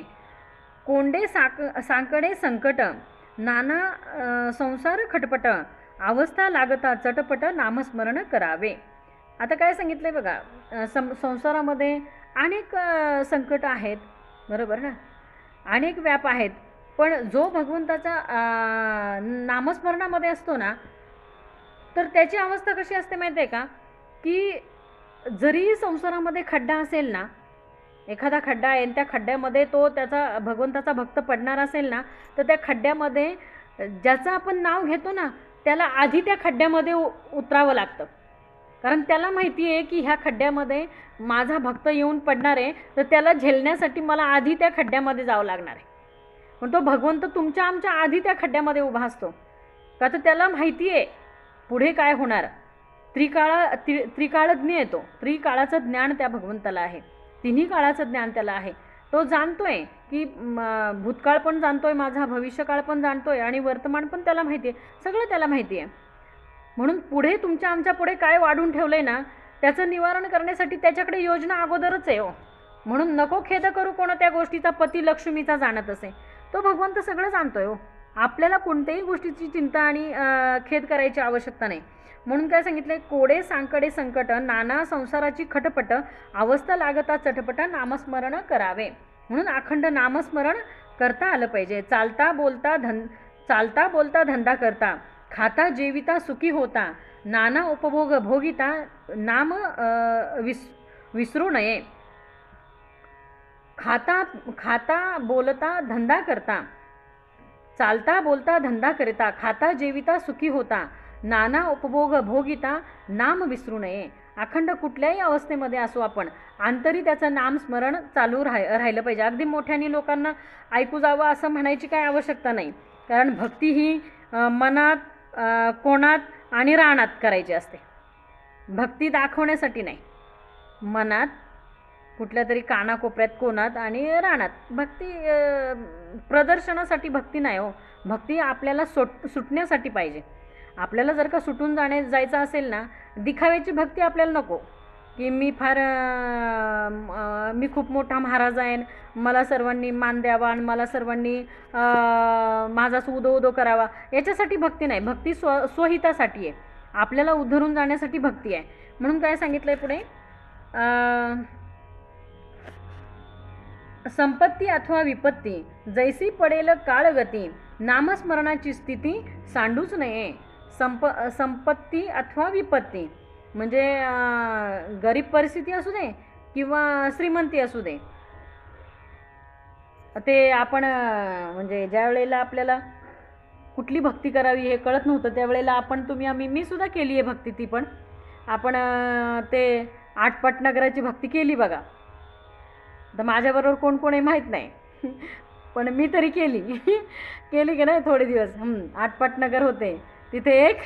कोंडे सांकडे संकट नाना संसार खटपट अवस्था लागता चटपट नामस्मरण करावे. आता काय सांगितलंय बघा, संसारामध्ये अनेक संकट आहेत, बरोबर ना, अनेक व्याप आहेत. पण जो भगवंताचा नामस्मरणामध्ये असतो ना तर त्याची अवस्था कशी असते माहिती आहे का, की जरी संसारामध्ये खड्डा असेल ना, एखादा खड्डा आहे त्या खड्ड्यामध्ये तो त्याचा भगवंताचा भक्त पडणार असेल ना तर त्या खड्ड्यामध्ये ज्याचं आपण नाव घेतो ना त्याला आधी त्या खड्ड्यामध्ये उतरावं लागतं. कारण त्याला माहिती आहे की ह्या खड्ड्यामध्ये माझा भक्त येऊन पडणार आहे, तर त्याला झेलण्यासाठी मला आधी त्या खड्ड्यामध्ये जावं लागणार आहे. पण तो भगवंत तुमच्या आमच्या आधी त्या खड्ड्यामध्ये उभा असतो, का तर त्याला माहिती आहे पुढे काय होणार. त्रिकाळज्ञ येतो, त्रिकाळाचं ज्ञान त्या भगवंताला आहे, तिन्ही काळाचं ज्ञान त्याला आहे. तो जाणतोय की भूतकाळ पण जाणतोय माझा, भविष्यकाळ पण जाणतोय आणि वर्तमान पण त्याला माहिती आहे, सगळं त्याला माहिती आहे. म्हणून पुढे तुमच्या आमच्या पुढे काय वाढून ठेवलंय ना, त्याचं निवारण करण्यासाठी त्याच्याकडे योजना अगोदरच आहे हो. म्हणून नको खेद करू कोणत्या गोष्टीचा पती लक्ष्मीचा जाणत असे, तो भगवंत सगळं जाणतोय हो. आपल्याला कोणत्याही गोष्टीची चिंता आणि खेद करायची आवश्यकता नाही. म्हणून काय सांगितलंय, कोडे सांकडे संकट नाना संसाराची खटपट, अवस्था लागता चटपट नामस्मरण करावे. म्हणून अखंड नामस्मरण करता आलं पाहिजे. चालता बोलता धंदा करता, खाता जेविता सुखी होता, नाना उपभोग भोगिता नाम विसरू नये. खाता बोलता धंदा करता, चालता बोलता धंदा करता, खाता जेविता सुखी होता, नाना उपभोग भोगिता नाम विसरू नये. अखंड कुठल्याही अवस्थेमध्ये असो आपण अंतरी त्याचं नामस्मरण चालू राहिलं पाहिजे. अगदी मोठ्याने लोकांना ऐकू जावं असं म्हणायची काय आवश्यकता नाही, कारण भक्ती ही मनात, कोणात आणि रानात करायची असते. भक्ती दाखवण्यासाठी नाही, मनात कुठल्या तरी कानाकोपऱ्यात कोणात आणि रानात. भक्ती प्रदर्शनासाठी भक्ती नाही हो. भक्ती आपल्याला सुटण्यासाठी पाहिजे. आपल्याला जर का सुटून जायचं असेल ना, दिखाव्याची भक्ती आपल्याला नको, की मी खूप मोठा महाराज आहे, मला सर्वांनी मान द्यावा आणि मला सर्वांनी माझा उदो करावा, याच्यासाठी भक्ती नाही. भक्ती स्वहितासाठी आहे, आपल्याला उद्धरून जाण्यासाठी भक्ती आहे. म्हणून काय सांगितलंय पुढे, संपत्ती अथवा विपत्ती जैसी पडेल काळगती, नामस्मरणाची स्थिती सांडूच नये. संपत्ती अथवा विपत्ती म्हणजे गरीब परिस्थिती असू दे किंवा श्रीमंती असू दे, ते आपण म्हणजे ज्या वेळेला आपल्याला कुठली भक्ती करावी हे कळत नव्हतं, त्यावेळेला मी सुद्धा केली आहे भक्ती. ती पण आपण ते आटपाट नगराची भक्ती केली बघा. तर माझ्याबरोबर कोण कोण आहे माहीत नाही, पण मी तरी केली की नाही थोडे दिवस. आटपाट नगर होते, तिथे एक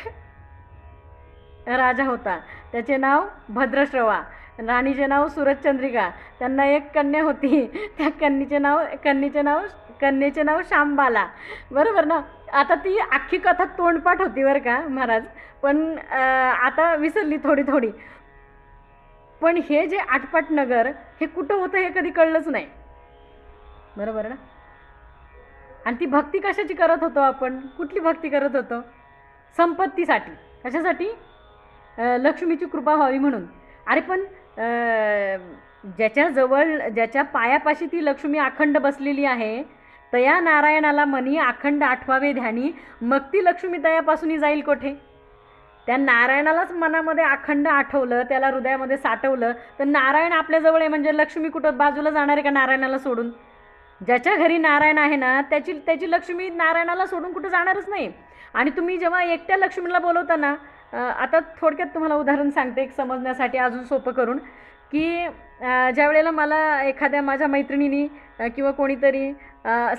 राजा होता, त्याचे नाव भद्रश्रवा, राणीचे नाव सूरजचंद्रिका, त्यांना एक कन्या होती, त्या कन्येचे नाव शांबाला. बरोबर ना. आता ती अख्खी कथा तोंडपाठ होती बरं का महाराज, पण आता विसरली थोडी. पण हे जे आटपाट नगर हे कुठं होतं हे कधी कळलंच नाही. बरोबर ना. आणि ती भक्ती कशाची करत होतो आपण, कुठली भक्ती करत होतो, संपत्तीसाठी. कशासाठी, लक्ष्मीची कृपा व्हावी म्हणून. अरे पण ज्याच्या पायापाशी ती लक्ष्मी अखंड बसलेली आहे, तया नारायणाला मनी अखंड आठवावे ध्यानी, मग ती लक्ष्मी तयापासूनही जाईल कोठे. त्या नारायणालाच मनामध्ये अखंड आठवलं, त्याला हृदयामध्ये साठवलं, तर नारायण आपल्याजवळ आहे म्हणजे लक्ष्मी कुठं बाजूला जाणार आहे का नारायणाला सोडून. ज्याच्या घरी नारायण आहे ना, त्याची लक्ष्मी नारायणाला सोडून कुठं जाणारच नाही. आणि तुम्ही जेव्हा एकट्या लक्ष्मीला बोलवता ना, आता थोडक्यात तुम्हाला उदाहरण सांगते एक समजण्यासाठी अजून सोपं करून, की ज्या वेळेला मला एखाद्या माझ्या मैत्रिणींनी किंवा कोणीतरी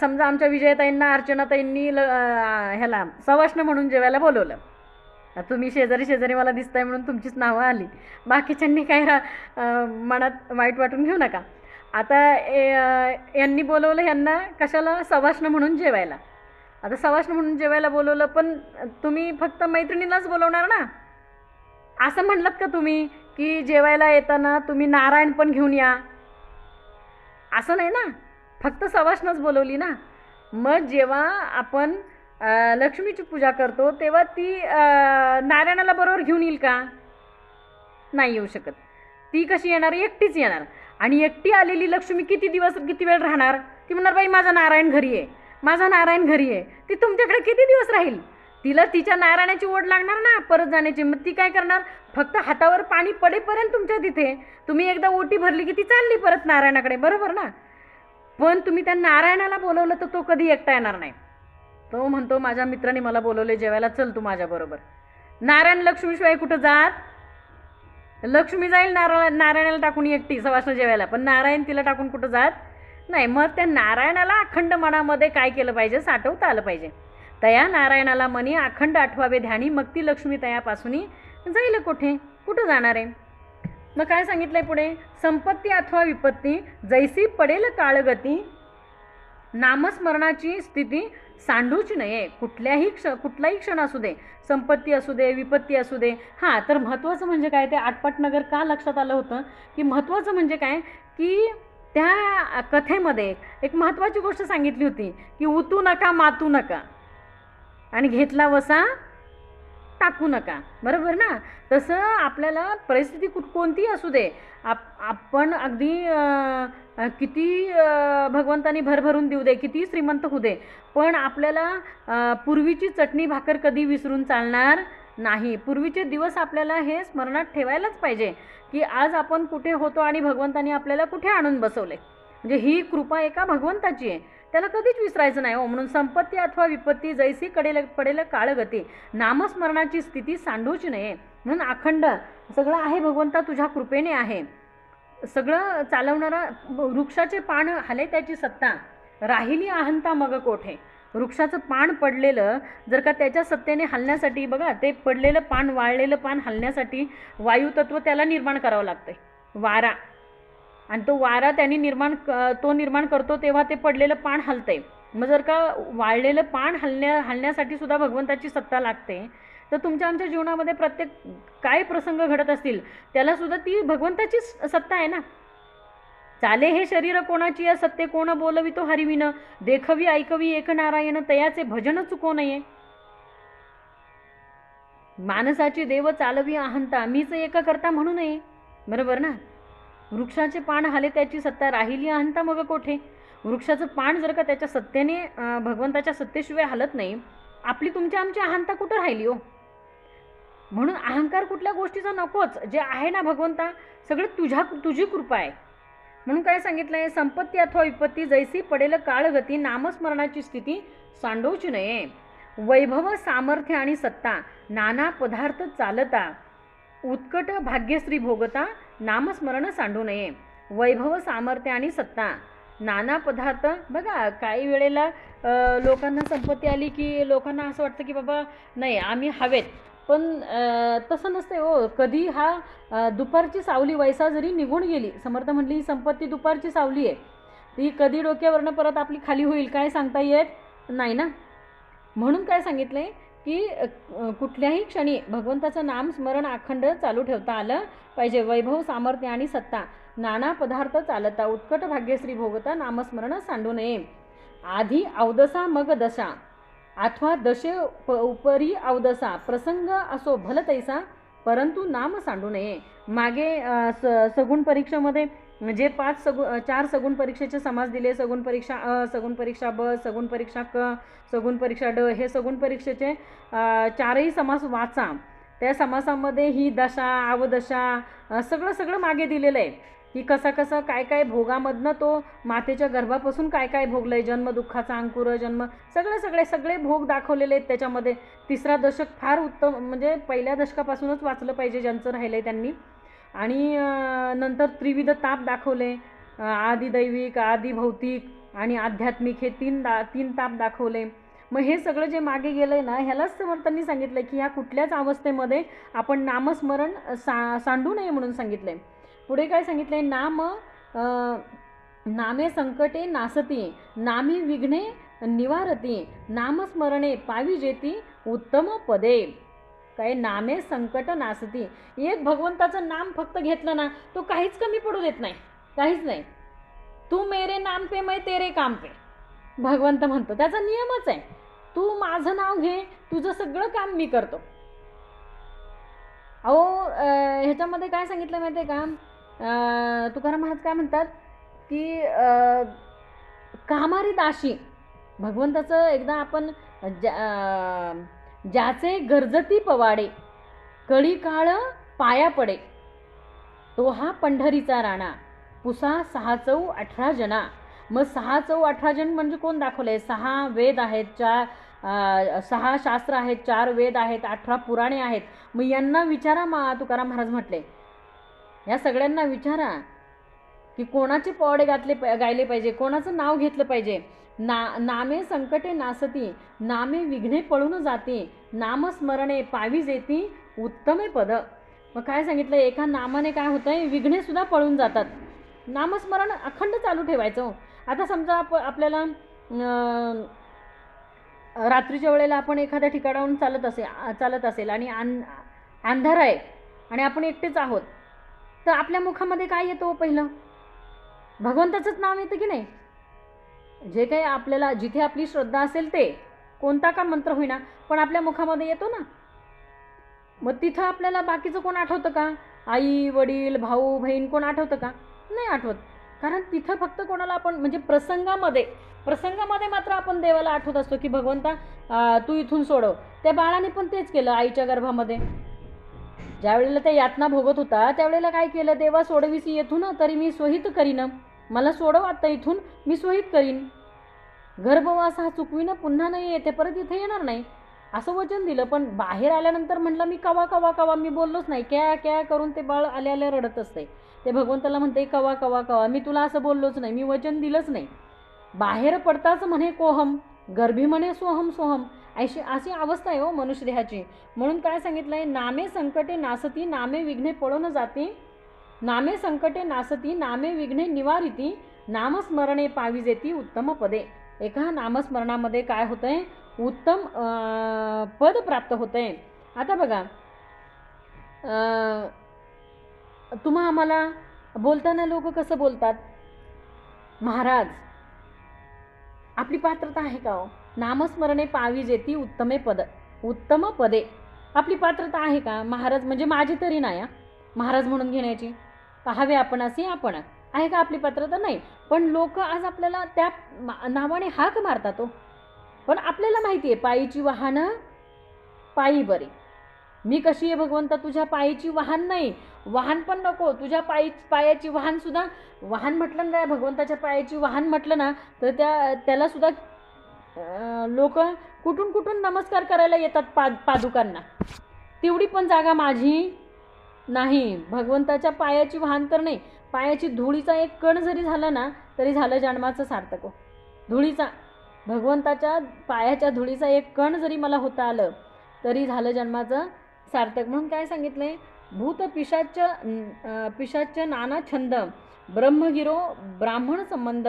समजा आमच्या विजयताईंना, अर्चनाताईंनी ह्याला सवाष्ण म्हणून जेवायला बोलवलं. तुम्ही शेजारी मला दिसताय म्हणून तुमचीच नावं आली, बाकीच्यांनी काही मनात वाईट वाटून घेऊ नका. आता यांनी बोलवलं ह्यांना कशाला, सवाष्ण म्हणून जेवायला. आता सवाष्ण म्हणून जेवायला बोलवलं, पण तुम्ही फक्त मैत्रिणीलाच बोलवणार ना. असं म्हणलात का तुम्ही की जेवायला येताना तुम्ही नारायण पण घेऊन या, असं नाही ना, फक्त सवाष्णच बोलवली ना. मग जेव्हा आपण लक्ष्मीची पूजा करतो तेव्हा ती नारायणाला बरोबर घेऊन येईल का, नाही येऊ शकत. ती कशी येणार, एकटीच येणार. आणि एकटी आलेली लक्ष्मी किती वेळ राहणार. ती म्हणणार बाई माझा नारायण घरी आहे, ती तुमच्याकडे किती दिवस राहील. तिला तिच्या नारायणाची ओढ लागणार ना परत जाण्याची. मग ती काय करणार, फक्त हातावर पाणी पडेपर्यंत तुमच्या तिथे, तुम्ही एकदा ओटी भरली की ती चालली परत नारायणाकडे. बरोबर ना. पण तुम्ही त्या नारायणाला बोलवलं तर तो कधी एकटा येणार नाही. तो म्हणतो माझ्या मित्राने मला बोलवले जेवायला, चल तू माझ्याबरोबर. नारायण लक्ष्मीशिवाय कुठं जात लक्ष्मी जाईल नारायणाला टाकून एकटी सवाष्ण जेवायला, पण नारायण तिला टाकून कुठं जात नाही. मग त्या नारायणाला अखंड मनामध्ये काय केलं पाहिजे, साठवता आलं पाहिजे. तया नारायणाला मनी अखंड आठवावे ध्यानी, मग ती लक्ष्मी तयापासून जाईल कुठे, कुठं जाणार आहे. मग काय सांगितलंय पुढे, संपत्ती अथवा विपत्ती जैसी पडेल काळगती, नामस्मरणाची स्थिती सांडूच नये. कुठलाही क्षण असू दे, संपत्ती असू दे, विपत्ती असू दे. हां, तर महत्त्वाचं म्हणजे काय, ते आटपाटनगर का लक्षात आलं होतं की महत्त्वाचं म्हणजे काय की त्या कथेमध्ये एक महत्त्वाची गोष्ट सांगितली होती की उतू नका मातू नका आणि घेतला वसा टाकू नका. बरोबर ना. तसं आपल्याला परिस्थिती कोणतीही असू दे, आपण अगदी किती भगवंतानी भरभरून देऊ दे, किती श्रीमंत होऊ दे, पण आपल्याला पूर्वीची चटणी भाकर कधी विसरून चालणार नाही. पूर्वीचे दिवस आपल्याला हे स्मरणात ठेवायलाच पाहिजे की आज आपण कुठे होतो आणि भगवंतानी आपल्याला कुठे आणून बसवले. म्हणजे ही कृपा एका भगवंताची आहे, त्याला कधीच विसरायचं नाही हो. म्हणून संपत्ती अथवा विपत्ती जैसी पडेल काळगती, नामस्मरणाची स्थिती सांडूच नये. म्हणून अखंड सगळं आहे भगवंता तुझ्या कृपेने आहे. सगळं चालवणारा, वृक्षाचे पान हले त्याची सत्ता, राहिली अहंता मग कोठे. वृक्षाचं पान पडलेलं जर का त्याच्या सत्तेने हलण्यासाठी, बघा ते पडलेलं पान, वाळलेलं पान हलण्यासाठी वायुतत्व त्याला निर्माण करावं लागतंय, वारा. आणि तो वारा त्यांनी निर्माण करतो तेव्हा ते पडलेलं पान हलतंय. मग जर का वाळलेलं पान हलण्यासाठी सुद्धा भगवंताची सत्ता लागते, तर तुमच्या आमच्या जीवनामध्ये प्रत्येक काय प्रसंग घडत असतील त्याला सुद्धा ती भगवंताची सत्ता आहे ना. चाले हे शरीर कोणाची या सत्ते, कोण बोलवी तो हरिविन, देखवी ऐकवी एक नारायण, तयाचे भजन चुको नये. मानसाची देव चालवी अहंता, मीच एक करता म्हणू नये. बरोबर ना. वृक्षाचे पान हले त्याची सत्ता, राहिली अहंता मग कोठे. वृक्षाचं पान जर का त्याच्या सत्तेने, भगवंताच्या सत्तेशिवाय हलत नाही, आपली तुमच्या आमची अहंता कुठं राहिली हो. म्हणून अहंकार कुठल्या गोष्टीचा नकोच. जे आहे ना भगवंता, सगळं तुझी कृपा आहे. म्हणून काय सांगितलंय, संपत्ती अथवा विपत्ती जैसी पडेल काळगती, नामस्मरणाची स्थिती सांडूच नये. वैभव सामर्थ्य आणि सत्ता, नाना पदार्थ चालता, उत्कट भाग्यश्री भोगता, नामस्मरण सांडू नये. वैभव सामर्थ्य आणि सत्ता, नाना पदार्थ. बघा काही वेळेला लोकांना संपत्ती आली की लोकांना असं वाटतं की बाबा नाही आम्ही हवेत, पण तसं नसते हो. कधी हा दुपारची सावली वैसा जरी निघून गेली, समर्थ म्हटली ही संपत्ती दुपारची सावली आहे, ती कधी डोक्यावरनं परत आपली खाली होईल काय सांगता येत नाही ना. म्हणून काय सांगितलंय की कुठल्याही क्षणी भगवंताचं नाम स्मरण अखंड चालू ठेवता आलं पाहिजे. वैभव सामर्थ्य आणि सत्ता, नाना पदार्थ चालता, उत्कट भाग्यश्री भोगता, नामस्मरण सांडू नये. आधी अवदसा मग दशा, अथवा दशे उपरी अवदसा, प्रसंग असो भल तैसा, परंतु नाम सांडू नये. मागे सगुण परीक्षेमध्ये जे 4 सगुण परीक्षेचे समास दिले, सगुण परीक्षा अ, सगुण परीक्षा ब, सगुण परीक्षा क, सगुण परीक्षा ड, हे सगुण परीक्षेचे 4ही समास वाचा. त्या समासामध्ये ही दशा, अवदशा सगळं मागे दिलेलं आहे की कसं काय भोगामधनं तो मातेच्या गर्भापासून काय भोगलं आहे, जन्मदुःखाचा अंकुर, जन्म, सगळे भोग दाखवलेले आहेत त्याच्यामध्ये. 3रा दशक फार उत्तम, म्हणजे पहिल्या दशकापासूनच वाचलं पाहिजे ज्यांचं राहिलं आहे त्यांनी. आणि नंतर त्रिविध ताप दाखवले, आदिदैविक, आदिभौतिक आणि आध्यात्मिक, हे 3 ताप दाखवले. मग हे सगळं जे मागे गेलं आहे ना, ह्यालाच समर्थांनी सांगितलं की ह्या कुठल्याच अवस्थेमध्ये आपण नामस्मरण सांडू नये म्हणून सांगितलं आहे. पुढे काय सांगितलं आहे, नामे संकटे नासती, नामी विघ्ने निवारती, नामस्मरणे पावी जेती उत्तम पदे. काय, नामे संकट नासती. एक भगवंताचं नाम फक्त घेतलं ना, तो काहीच कमी पडू देत नाही, काहीच नाही. तू मेरे नाम पे मैं तेरे काम पे, भगवंत म्हणतो. त्याचा नियमच आहे, तू माझं नाव घे, तुझं सगळं काम मी करतो. अहो ह्याच्यामध्ये काय सांगितलं माहिती आहे का, तुकाराम महाराज काय म्हणतात की कामारी दाशी, भगवंताचं एकदा आपण ज्याचे गरजती पवाडे, कळी काळ पाया पडे, तो हा पंढरीचा राणा, पुसा 6 चौ 18 जना. मग 6 चौ 18 जण म्हणजे कोण दाखवले, 6 वेद आहेत, 6 शास्त्र आहेत, 4 वेद आहेत, 18 पुराणे आहेत. मग यांना विचारा तुकाराम महाराज म्हटले या सगळ्यांना विचारा की कोणाचे पोवाडे गायले पाहिजे, कोणाचं नाव घेतलं पाहिजे. नामे संकटे नासती, नामे विघ्ने पळून जाते, नामस्मरणे पावी जेती उत्तमे पद. मग काय सांगितलं, एका नामाने काय होतंय, विघ्ने सुद्धा पळून जातात. नामस्मरण अखंड चालू ठेवायचं. आता समजा आपल्याला रात्रीच्या वेळेला आपण एखाद्या ठिकाणाहून चालत असेल आणि अंधार आहे आणि आपण एकटेच आहोत, तर आपल्या मुखामध्ये काय येतो, पहिलं भगवंताचंच नाव येतं की नाही. जे काही आपल्याला जिथे आपली श्रद्धा असेल ते कोणता का मंत्र होईना पण आपल्या मुखामध्ये येतो ना. मग तिथं आपल्याला बाकीचं कोण आठवतं का, आई वडील भाऊ बहीण कोण आठवतं का, नाही आठवत. कारण तिथं फक्त कोणाला आपण म्हणजे प्रसंगामध्ये मात्र आपण देवाला आठवत असतो की भगवंता तू इथून सोडव. त्या बाळाने पण तेच केलं आईच्या गर्भामध्ये. ज्या वेळेला ते यातना भोगत होता त्यावेळेला काय केलं, देवा सोडविसी येथून तरी मी स्वहित करीन, मला सोडव आता इथून, मी स्वहित करीन. गर्भवास हा चुकवीनं पुन्हा नाही येते, परत इथे येणार नाही असं वचन दिलं. पण बाहेर आल्यानंतर म्हटलं मी कवा कवा कवा, मी बोललोच नाही, क्या क्या करून ते बाळ आल्या रडत असते. ते भगवंताला म्हणते कवा कवा कवा, मी तुला असं बोललोच नाही, मी वचन दिलंच नाही. बाहेर पडताच म्हणे कोहम, गर्भी म्हणे सोहम सोहम. अशी अवस्था आहे हो मनुष्य देहाची. म्हणून काय सांगितलंय, नामे संकटे नासती, नामे विघ्ने पळून जाती, नामे संकटे नासती, नामे विघ्ने निवारिती, नामस्मरणे पावी जेती उत्तम पदे. एका नामस्मरणामध्ये काय होतंय, उत्तम पद प्राप्त होतंय. आता बघा, तुम्हा आम्हाला बोलताना लोक कसं बोलतात, महाराज आपली पात्रता आहे का हो, नामस्मरणे पावी जेती उत्तम पदे. आपली पात्रता आहे का, महाराज म्हणजे माझी तरी नाही, महाराज म्हणून घेण्याची, पाहावे आपण असे आपण आहे का आपली पात्रता, नाही. पण लोक आज आपल्याला त्या नावाने हाक मारतात हो. पण आपल्याला माहिती आहे पायीची वाहनं पायी बरी. मी कशी आहे भगवंता, तुझ्या पायीची वाहन नाही, वाहन पण नको, तुझ्या पायाची वाहन सुद्धा. वाहन म्हटलं ना, भगवंताच्या पायाची वाहन म्हटलं ना, तर त्याला सुद्धा लोक कुठून नमस्कार करायला येतात पादुकांना. तेवढी पण जागा माझी नाही. भगवंताच्या पायाची वाहन तर नाही, पायाची धुळीचा एक कण जरी झाला ना तरी झालं जन्माचं सार्थक. धुळीचा, भगवंताच्या पायाच्या धुळीचा एक कण जरी मला होता आलं तरी झालं जन्माचं सार्थक. म्हणून काय सांगितलंय, भूत पिशाच नाना छंद, ब्रह्मगिरो ब्राह्मण संबंध,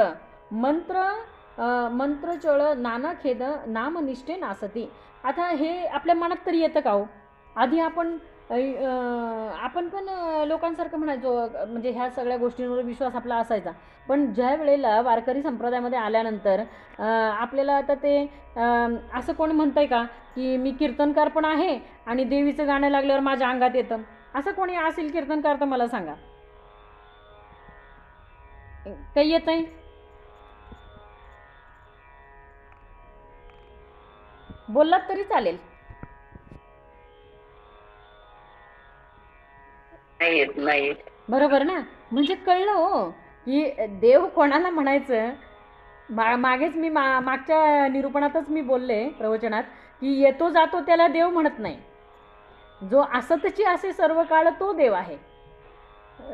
मंत्रचळ नाना खेद, नामनिष्ठे नासती. आता हे आपल्या मनात तरी येतं का हो. आधी आपण पण लोकांसारखं म्हणायचो, म्हणजे ह्या सगळ्या गोष्टींवर विश्वास आपला असायचा. पण ज्या वेळेला वारकरी संप्रदायामध्ये आल्यानंतर आपल्याला आता ते असं कोणी म्हणतंय का की मी कीर्तनकार पण आहे आणि देवीचं गाणं लागल्यावर माझ्या अंगात येतं, असं कोणी असेल कीर्तनकार तर मला सांगा, काही येतंय? बोललात तरी चालेल. नाही, बरोबर ना. म्हणजे कळलं हो की देव कोणाला म्हणायचं. मागेच मी मागच्या निरूपणातच मी बोलले प्रवचनात की येतो जातो त्याला देव म्हणत नाही. जो असतची असे सर्व काळ तो देव आहे.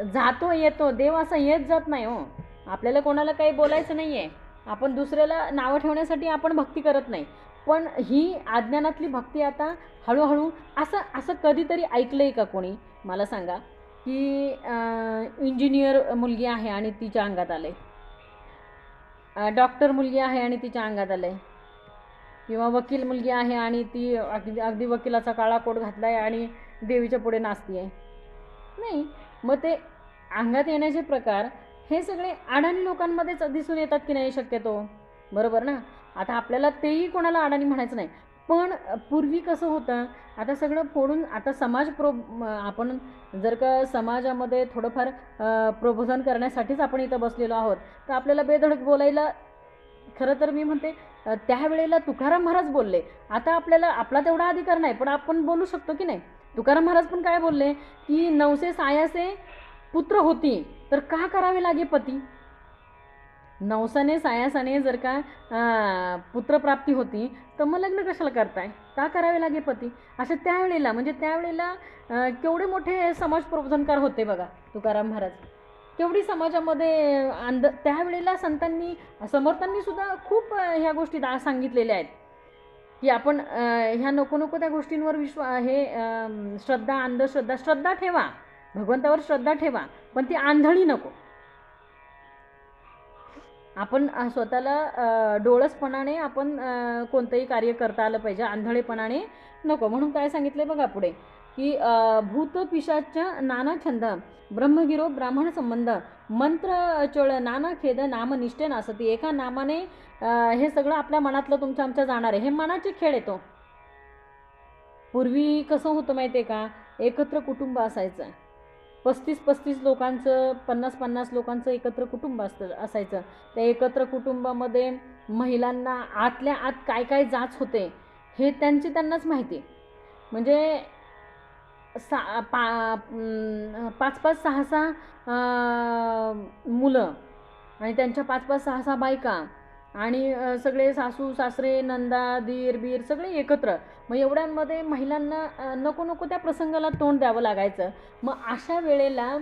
जातो येतो देव असा येत जात नाही हो. आपल्याला कोणाला काही बोलायचं नाही आहे, आपण दुसऱ्याला नावं ठेवण्यासाठी आपण भक्ती करत नाही. पण ही अज्ञानातली भक्ती आता हळूहळू असं कधीतरी ऐकलंय का कोणी, मला सांगा की इंजिनियर मुलगी आहे आणि तिच्या अंगात आलंय, डॉक्टर मुलगी आहे आणि तिच्या अंगात आलंय, किंवा वकील मुलगी आहे आणि ती अगदी वकिलाचा काळा कोट घातलाय आणि देवीच्या पुढे नाचतीये, नाही. मग ते अंगात येण्याचे प्रकार हे सगळे अडाणी लोकांमध्येच दिसून येतात की नाही शक्यतो, बरोबर ना. आता आपल्याला तेही कोणाला अडाणी म्हणायचं नाही. पण पूर्वी कसं होतं, आता सगळं फोडून आता आपण जर का समाजामध्ये थोडंफार प्रबोधन करण्यासाठीच आपण इथं बसलेलो आहोत, तर आपल्याला बेधडक बोलायला, खरं तर मी म्हणते त्यावेळेला तुकाराम महाराज बोलले. आता आपला तेवढा अधिकार नाही, पण आपण बोलू शकतो की नाही. तुकाराम महाराज पण काय बोलले की 900 सायासे पुत्र होती तर का करावे लागे पती. नवसाने सायासाने जर का पुत्रप्राप्ती होती तर मग लग्न कशाला करताय, का करावे लागे पती. अशा त्यावेळेला म्हणजे त्यावेळेला केवढे मोठे समाज प्रबोधनकार होते बघा तुकाराम महाराज. केवढी समाजामध्ये त्यावेळेला संतांनी समर्थांनी सुद्धा खूप ह्या गोष्टी सांगितलेल्या आहेत की आपण ह्या नको नको त्या गोष्टींवर श्रद्धा श्रद्धा ठेवा, भगवंतावर श्रद्धा ठेवा, पण ती आंधळी नको. आपण स्वतःला डोळसपणाने आपण कोणतंही कार्य करता आलं पाहिजे, आंधळेपणाने नको. म्हणून काय सांगितलं बघा पुढे की भूत पिशाच नाना छंद ब्रह्मगिरो ब्राह्मण संबंध मंत्र चळ नाना खेद नाम निष्ठे नासती. एका नामाने हे सगळं आपल्या मनातलं तुमच्या आमच्या जाणार आहे. हे मनाचे खेळ येतो. पूर्वी कसं होतं माहिती आहे का, एकत्र कुटुंब असायचं, 35 लोकांचं 50 लोकांचं एकत्र कुटुंब असायचं. त्या एकत्र कुटुंबामध्ये महिलांना आतल्या आत काय काय जाच होते हे त्यांनाच माहिती. म्हणजे 5-5, 6-6 मुलं आणि त्यांच्या 5-5, 6-6 बायका आणि सगळे सासू सासरे नंदा दीर बीर सगळे एकत्र. मग एवढ्यांमध्ये महिलांना नको नको त्या प्रसंगाला तोंड द्यावं लागायचं. मग अशा वेळेला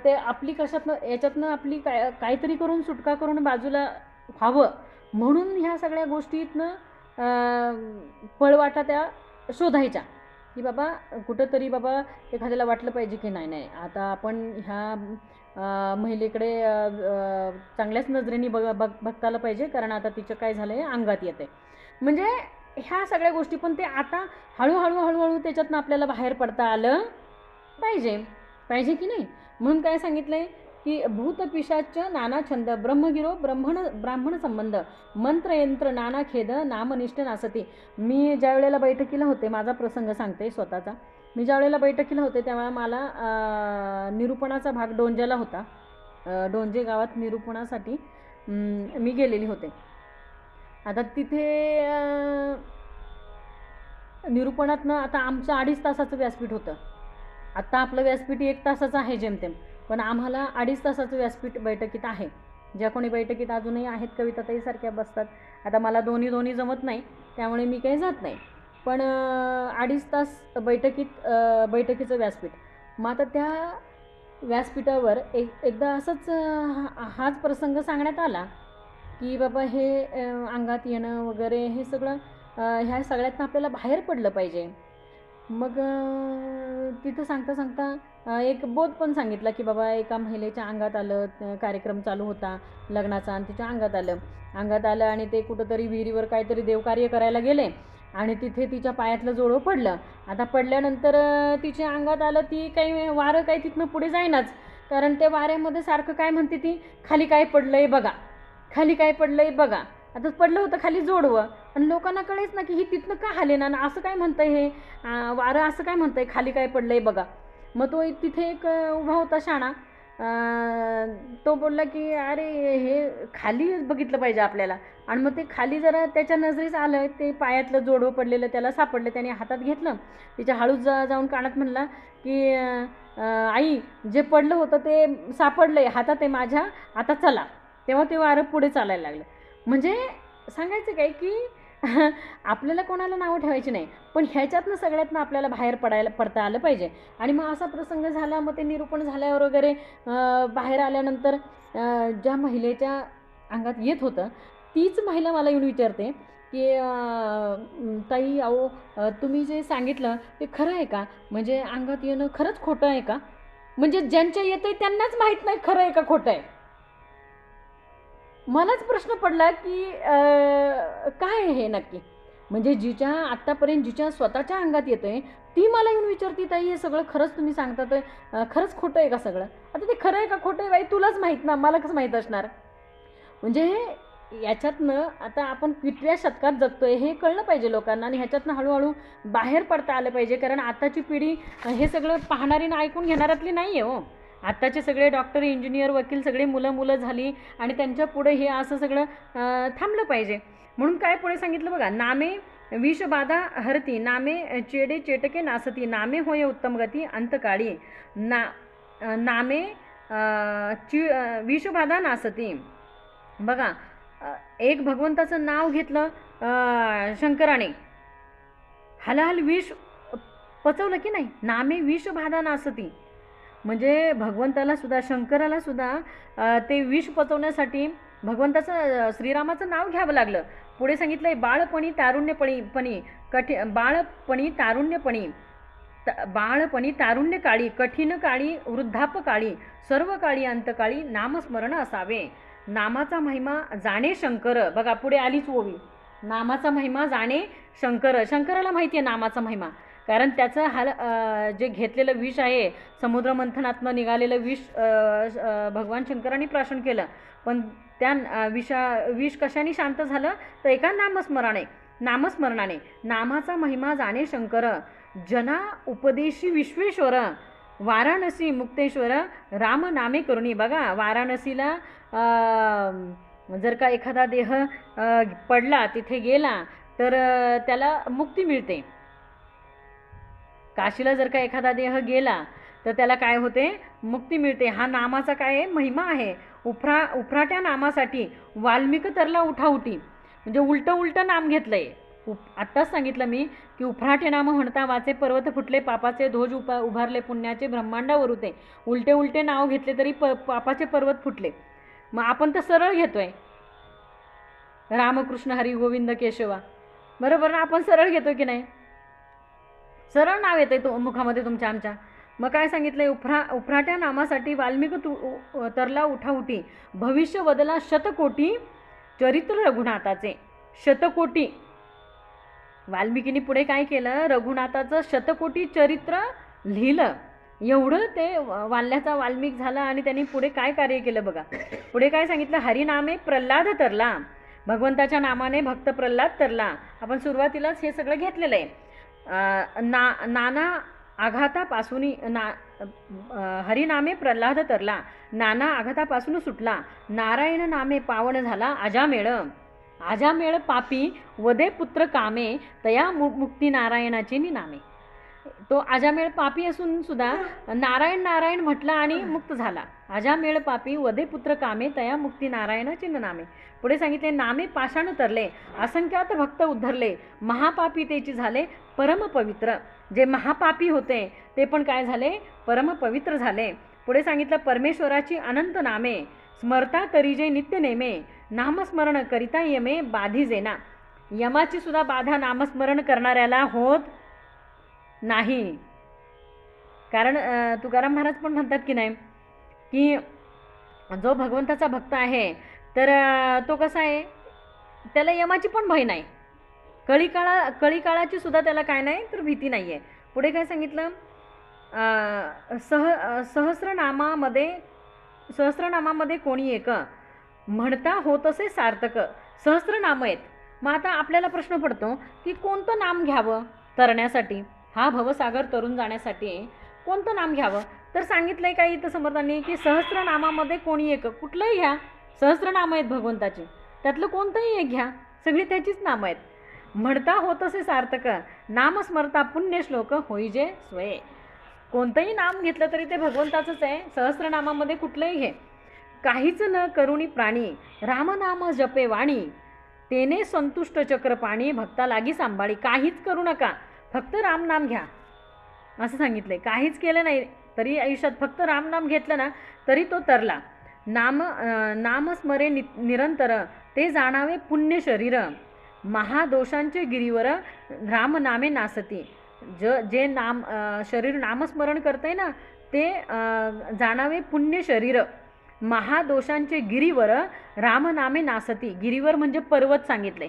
ते आपली याच्यातनं आपली काहीतरी करून सुटका करून बाजूला व्हावं म्हणून ह्या सगळ्या गोष्टीतनं पळवाटा त्या शोधायच्या की बाबा कुठंतरी बाबा एखाद्याला वाटलं पाहिजे की नाही आता आपण ह्या महिलेकडे चांगल्याच नजरेने बघता आलं पाहिजे, कारण आता तिचं काय झालं आहे अंगात येते. म्हणजे ह्या सगळ्या गोष्टी पण ते आता हळूहळू त्याच्यातनं आपल्याला बाहेर पडता आलं पाहिजे की नाही. म्हणून काय सांगितलं आहे की भूतपिशाच नाना छंद ब्रह्मगिरो ब्राह्मण संबंध मंत्रयंत्र नाना खेद नामनिष्ठ नासती. मी ज्या वेळेला बैठकीला होते, माझा प्रसंग सांगते स्वतःचा. मी ज्या वेळेला बैठकीला होते तेव्हा मला निरूपणाचा भाग डोंजेला होता. डोंजे गावात निरूपणासाठी मी गेलेली होते. आता तिथे निरूपणातनं आता आमचं 2.5 तासाचं व्यासपीठ होतं. आत्ता आपलं व्यासपीठ 1 तासाचं आहे जेमतेम, पण आम्हाला 2.5 तासाचं व्यासपीठ बैठकीत आहे. ज्या कोणी बैठकीत अजूनही आहेत कविताताईसारख्या बसतात. आता मला दोन्ही जमत नाही त्यामुळे मी काही जात नाही, पण 2.5 तास बैठकीचं व्यासपीठ. मग आता त्या व्यासपीठावर एकदा असंच हाच प्रसंग सांगण्यात आला की बाबा हे अंगात येणं वगैरे हे सगळं ह्या सगळ्यातनं आपल्याला बाहेर पडलं पाहिजे. मग तिथं सांगता एक बोध पण सांगितला की बाबा एका महिलेच्या अंगात आलं, कार्यक्रम चालू होता लग्नाचा आणि तिच्या अंगात आलं आणि ते कुठंतरी विहिरीवर काहीतरी देवकार्य करायला गेले आणि तिथे तिच्या पायातलं जोडवं पडलं. आता पडल्यानंतर तिच्या अंगात आलं, ती काही वारं काही तिथनं पुढे जाईनाच, कारण त्या वाऱ्यामध्ये सारखं काय म्हणते ती, खाली काय पडलंय बघा. आता पडलं होतं खाली जोडवं आणि लोकांना कळेच ना की ही तिथनं का हाले ना असं काय म्हणतंय, हे वारं असं काय म्हणतंय, खाली काय पडलंय बघा. मग तो तिथे एक उभा होता शाणा, तो बोलला की अरे हे खाली बघितलं पाहिजे आपल्याला. आणि मग ते खाली जरा त्याच्या नजरेस आलं, ते पायातलं जोडवं पडलेलं त्याला सापडलं. त्याने हातात घेतलं, तिच्या हळूच जाऊन कानात म्हणला की आई जे पडलं होतं ते सापडलंय हातात आहे माझ्या, आता चला. तेव्हा ते वारं पुढे चालायला लागलं. म्हणजे सांगायचं काय की आपल्याला कोणाला नावं ठेवायची नाही, पण ह्याच्यातनं सगळ्यातनं आपल्याला बाहेर पडता आलं पाहिजे. आणि मग असा प्रसंग झाला. मग ते निरूपण झाल्यावर वगैरे बाहेर आल्यानंतर ज्या महिलेच्या अंगात येत होतं तीच महिला मला येऊन विचारते की ताई अहो तुम्ही जे सांगितलं ते खरं आहे का, म्हणजे अंगात येणं खरंच खोटं आहे का. म्हणजे ज्यांच्या येतं आहे त्यांनाच माहीत नाही खरं आहे का खोटं आहे. मलाच प्रश्न पडला की काय हे नक्की. म्हणजे जिच्या स्वतःच्या अंगात येतं आहे ती मला येऊन विचारती ताई हे सगळं खरंच तुम्ही सांगतात खरंच खोटं आहे का सगळं. आता ते खरं आहे का खोटं आहे बाई तुलाच माहीत ना, मला कसं माहीत असणार. म्हणजे याच्यातनं आता आपण कितव्या शतकात जगतोय हे कळलं पाहिजे लोकांना आणि ह्याच्यातनं हळूहळू बाहेर पडता आलं पाहिजे. कारण आताची पिढी हे सगळं पाहणारी ना ऐकून घेणाऱ्यातली नाही आहे हो. आत्ताचे सगळे डॉक्टर इंजिनियर वकील सगळे मुलं झाली आणि त्यांच्या पुढे हे असं सगळं थांबलं पाहिजे. म्हणून काय पुढे सांगितलं बघा, नामे विषबाधा हरती नामे चेडे चेटके नासती नामे होय उत्तम गती अंतकाळी नामे विषबाधा नासती. बघा, एक भगवंताचं नाव घेतलं शंकराने, हलाहल विष पचवलं की नाही, नामे विष बाधा नासती. म्हणजे भगवंताला सुद्धा, शंकराला सुद्धा ते विष पचवण्यासाठी भगवंताचं, श्रीरामाचं नाव घ्यावं लागलं. पुढे सांगितलंय, बाळपणी तारुण्यपणी बाळपणी तारुण्य काळी, कठीण काळी, वृद्धापकाळी, सर्व काळी अंतकाळी नामस्मरण असावे. नामाचा महिमा जाणे शंकर. बघा पुढे आलीच ओवी, नामाचा महिमा जाणे शंकर. शंकराला माहिती आहे नामाचा महिमा, कारण त्याचं जे घेतलेलं विष आहे, समुद्र मंथनातनं निघालेलं विष भगवान शंकरांनी प्राशन केलं. पण त्या विष कशाने शांत झालं, तर एका नामस्मरणाने. नामाचा महिमा जाणे शंकर, जना उपदेशी विश्वेश्वर, वाराणसी मुक्तेश्वर, राम नामे करुणी. बघा, वाराणसीला जर का एखादा देह पडला, तिथे गेला, तर त्याला मुक्ती मिळते. काशीला जर का एखादा देह गेला, तर त्याला काय होते, मुक्ती मिळते. हा नामाचा काय आहे, महिमा आहे. उफराट्या नामासाठी वाल्मिक तरला उठाउठी. म्हणजे उलटं नाम घेतलंय. आत्ताच सांगितलं मी की उफराटे नाम म्हणता वाचे पर्वत फुटले, पापाचे ध्वज उभारले, पुण्याचे ब्रह्मांडावर होते. उलटे नाव घेतले तरी पापाचे पर्वत फुटले. मग आपण तर सरळ घेतोय, रामकृष्ण हरी गोविंद केशवा, बरोबर ना? आपण सरळ घेतोय की नाही? सरळ नाव येते तो मुखामध्ये तुमच्या आमच्या. मग काय सांगितलंय, उफराट्या नामासाठी वाल्मिक तरला उठाउठी, भविष्य बदला शतकोटी, चरित्र रघुनाथाचे. शतकोटी, वाल्मिकीने पुढे काय केलं, रघुनाथाचं शतकोटी चरित्र लिहिलं. एवढं ते वाल्याचा वाल्मिक झाला. आणि त्यांनी पुढे काय कार्य केलं बघा. पुढे काय सांगितलं, हरिनामे प्रल्हाद तरला. भगवंताच्या नामाने भक्त प्रल्हाद तरला. आपण सुरुवातीलाच हे सगळं घेतलेलं आहे. नाना आघातापासून हरिनामे प्रल्हाद तरला, नाना आघातापासून सुटला. नारायण नामे पावन झाला आजामेळ पापी, वदे पुत्र कामे, तया मुक्ती नारायणाची नामे. तो आजामेळ पापी असून सुद्धा नारायण म्हटला आणि मुक्त झाला. आजामेळ पापी, वदे पुत्र कामे, तया मुक्ती नारायणाची नामे. पुढे सांगितले, नामे पाषाण तरले, असंख्यात भक्त उद्धरले, महापापी तेची झाले परम पवित्र. जे महापापी होते ते पण काय झाले, परम पवित्र झाले. पुढे सांगितलं, परमेश्वराची अनंत नामे, स्मरता तरी जे नित्य नेमे, नामस्मरण करिता यमे बाधी जेना. यमाची सुद्धा बाधा नामस्मरण करणाऱ्याला होत नाही. कारण तुकाराम महाराज पण म्हणतात की नाही, की जो भगवंताचा भक्त आहे तर तो कसा आहे, त्याला यमाची पण भय नाही, कळीकाळाची सुद्धा त्याला काय नाही तर भीती नाही आहे. पुढे काय सांगितलं, सहस्रनामामध्ये कोणी एक, म्हणता होत असे सार्थक. सहस्रनाम आहेत. मग आता आपल्याला प्रश्न पडतो की कोणतं नाम घ्यावं तरण्यासाठी, हा भवसागर तरून जाण्यासाठी कोणतं नाम घ्यावं. तर सांगितलंय काही इथं समर्थांनी की सहस्रनामामध्ये कोणी एक, कुठलंही घ्या. सहस्रनाम आहेत भगवंताची, त्यातलं कोणतंही एक घ्या, सगळी त्याचीच नामं आहेत. म्हणता होत असे सार्थक, नाम स्मरता पुण्य श्लोक होईजे स्वये. कोणतंही नाम घेतलं तरी ते भगवंताचंच आहे. सहस्रनामामध्ये कुठलंही घे. काहीच न करुणी प्राणी, रामनाम जपे वाणी, तेने संतुष्ट चक्र पाणी, भक्ता लागी सांभाळी. काहीच करू नका, फक्त रामनाम घ्या असं सांगितलंय. काहीच केलं नाही तरी आयुष्यात फक्त रामनाम घेतलं ना तरी तो तरला. नामस्मरे निरंतर, ते जाणावे पुण्य शरीर, महादोषांचे गिरीवर रामनामे नासती. जे शरीर नामस्मरण करते ना ते जाणावे पुण्य शरीर, महादोषांचे गिरीवर रामनामे नासती. गिरीवर म्हणजे पर्वत सांगितले,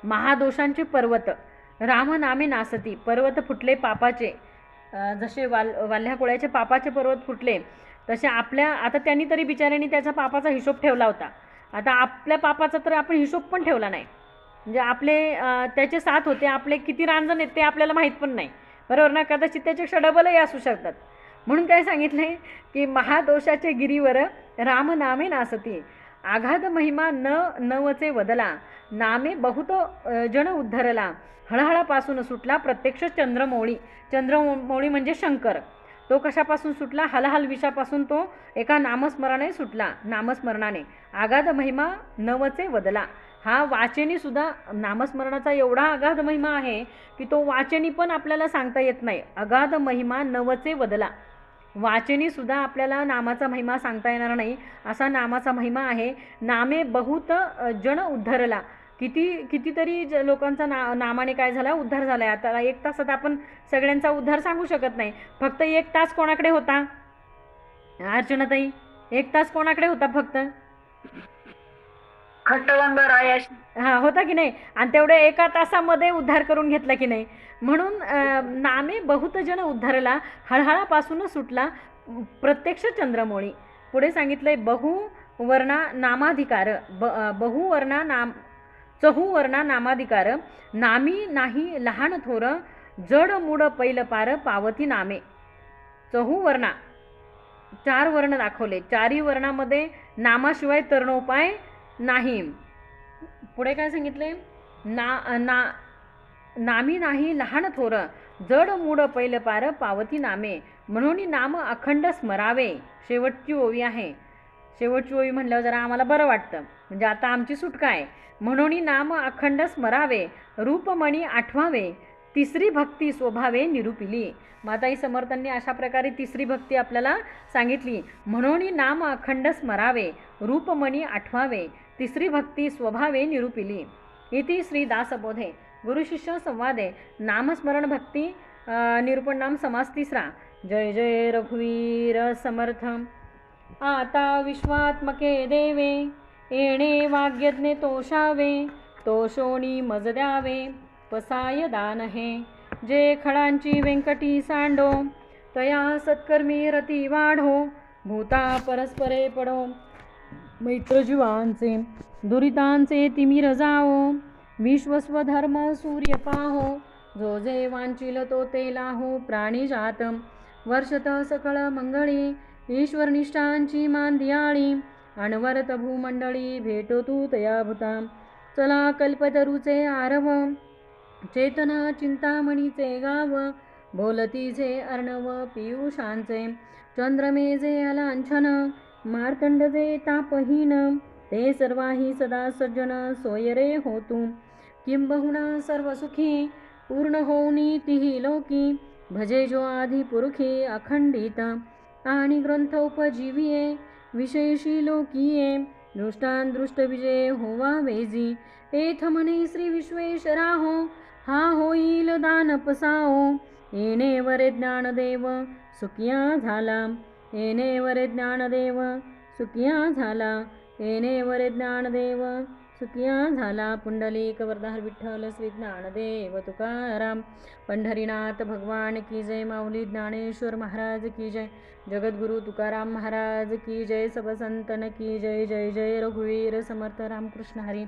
महादोषांचे पर्वत, रामनामे नासती. पर्वत फुटले पापाचे, जसे वाल्ह्या कोळ्याचे पापाचे पर्वत फुटले तसे आता त्यांनी तरी बिचाऱ्यांनी त्याचा पापाचा हिशोब ठेवला होता. आता आपल्या पापाचा तर आपण हिशोब पण ठेवला नाही. म्हणजे आपले त्याचे 7 होते, आपले किती रांजण आहेत ते आपल्याला माहीत पण नाही, बरोबर ना? कदाचित त्याचे डबलही असू शकतात. म्हणून काय सांगितलंय की महादोषाचे गिरीवर रामनामे नासती, आघात महिमा नवचे वदला, नामे बहुत जन उद्धरला, हळहळापासून सुटला प्रत्यक्ष चंद्रमौळी. चंद्रमौळी म्हणजे शंकर. तो कशापासून सुटला? हलाहल विषापासून तो एका नामस्मरणाने सुटला. नामस्मरणाने अगाध महिमा नवचे वदला. हा वाचेनी सुद्धा नामस्मरणाचा एवढा अगाध महिमा आहे की तो वाचेनी पण आपल्याला सांगता येत नाही. अगाध महिमा नवचे वदला. वाचेनी सुद्धा आपल्याला नामाचा महिमा सांगता येणार नाही असा नामाचा महिमा आहे. नामे बहुत जन उद्धरला. कितीतरी लोकांचा नामाने काय झाला? उद्धार झाला आहे. आता 1 तासात आपण सगळ्यांचा उद्धार सांगू शकत नाही. फक्त 1 तास कोणाकडे होता अर्चनाताई? 1 तास कोणाकडे होता फक्त? हा, होता की नाही? आणि तेवढे 1 तासामध्ये उद्धार करून घेतला की नाही? म्हणून नामे बहुत जन उद्धारला, हळहळापासून सुटला प्रत्यक्ष चंद्रमौळी. पुढे सांगितलंय बहुवर्णा नामाधिकार, बहुवर्णा नाम चहुवर्णा नामाधिकार, नामी नाही लहान थोर, जड मूड पैल पार पावती नामे. चहुवर्णा 4 वर्ण दाखवले. 4ही वर्णामध्ये नामाशिवाय तरणोपाय नाही. पुढे काय सांगितले? नामी नाही लहान थोर, जड मूड पैल पार पावती नामे. म्हणून नाम अखंड स्मरावे. शेवटची ओवी आहे. शेवटची ओवी म्हणल्यावर जरा आम्हाला बरं वाटतं, म्हणजे आता आमची सुटका आहे. म्हणून नाम अखंड स्मरावे, रूपमणी आठवावे, तिसरी भक्ती स्वभावे निरूपिली. माताई समर्थांनी अशा प्रकारे तिसरी भक्ती आपल्याला सांगितली. म्हणून नाम अखंड स्मरावे, रूपमणी आठवावे, तिसरी भक्ती स्वभावे निरूपिली. इति श्री दासबोधे गुरुशिष्य संवादे नामस्मरण भक्ती निरूपण नाम समास 3. जय जय रघुवीर समर्थ. आता विश्वात्मके देवे, येणे वाग्यज्ञे तोषावे, तोषोनी मज द्यावे, पसाय दान हे. जे खडांची व्यंकटी सांडो, तया सत्कर्मी रती वाढो, भूता परस्परे पडो, मैत्रजीवांचे दुरितांचे तिमिर जाओ, विश्वस्वधर्म सूर्य पाहो, जो जे वांचिल तो ते लाहो, प्राणी जात वर्षत सकळ मंगळी, ईश्वर निष्ठांची मांदियाळी, अनवरत भूमंडळी भेटो तू तया भूता. चला कल्पतरूचे आरव, चेतना चिंतामणीचे गाव, बोलतीचे अर्णव पियुषांचे, चंद्रमेजे अलांछन, मार्तंडजे तापहीन, ते सर्वाही सदा सज्जन सोय रे होतू. किंबहुना सर्व सुखी पूर्ण होऊनी तिही लोकी, भजे जो आधी पुरुखी अखंडित, आणि ग्रंथ उपजीविये विशेषी लोकीये, दृष्टान दृष्ट विजय होवा वेजी. एथ म्हणे श्री विश्वेश्वरा हो, हा होईल दान पसाओ, येणे वरे ज्ञानदेव सुखिया झाला, येणे वरे ज्ञानदेव सुखिया झाला, येणे वरे ज्ञानदेव सुखिया झाला. पुंडलिक वरदाहर विठ्ठल श्री ज्ञानदेव तुकाराम. पंढरीनाथ भगवान की जय. माऊली ज्ञानेश्वर महाराज की जय. जगद्गुरु तुकाराम महाराज की जय. सब संतन की जय. जय जय रघुवीर समर्थ. रामकृष्ण हरी.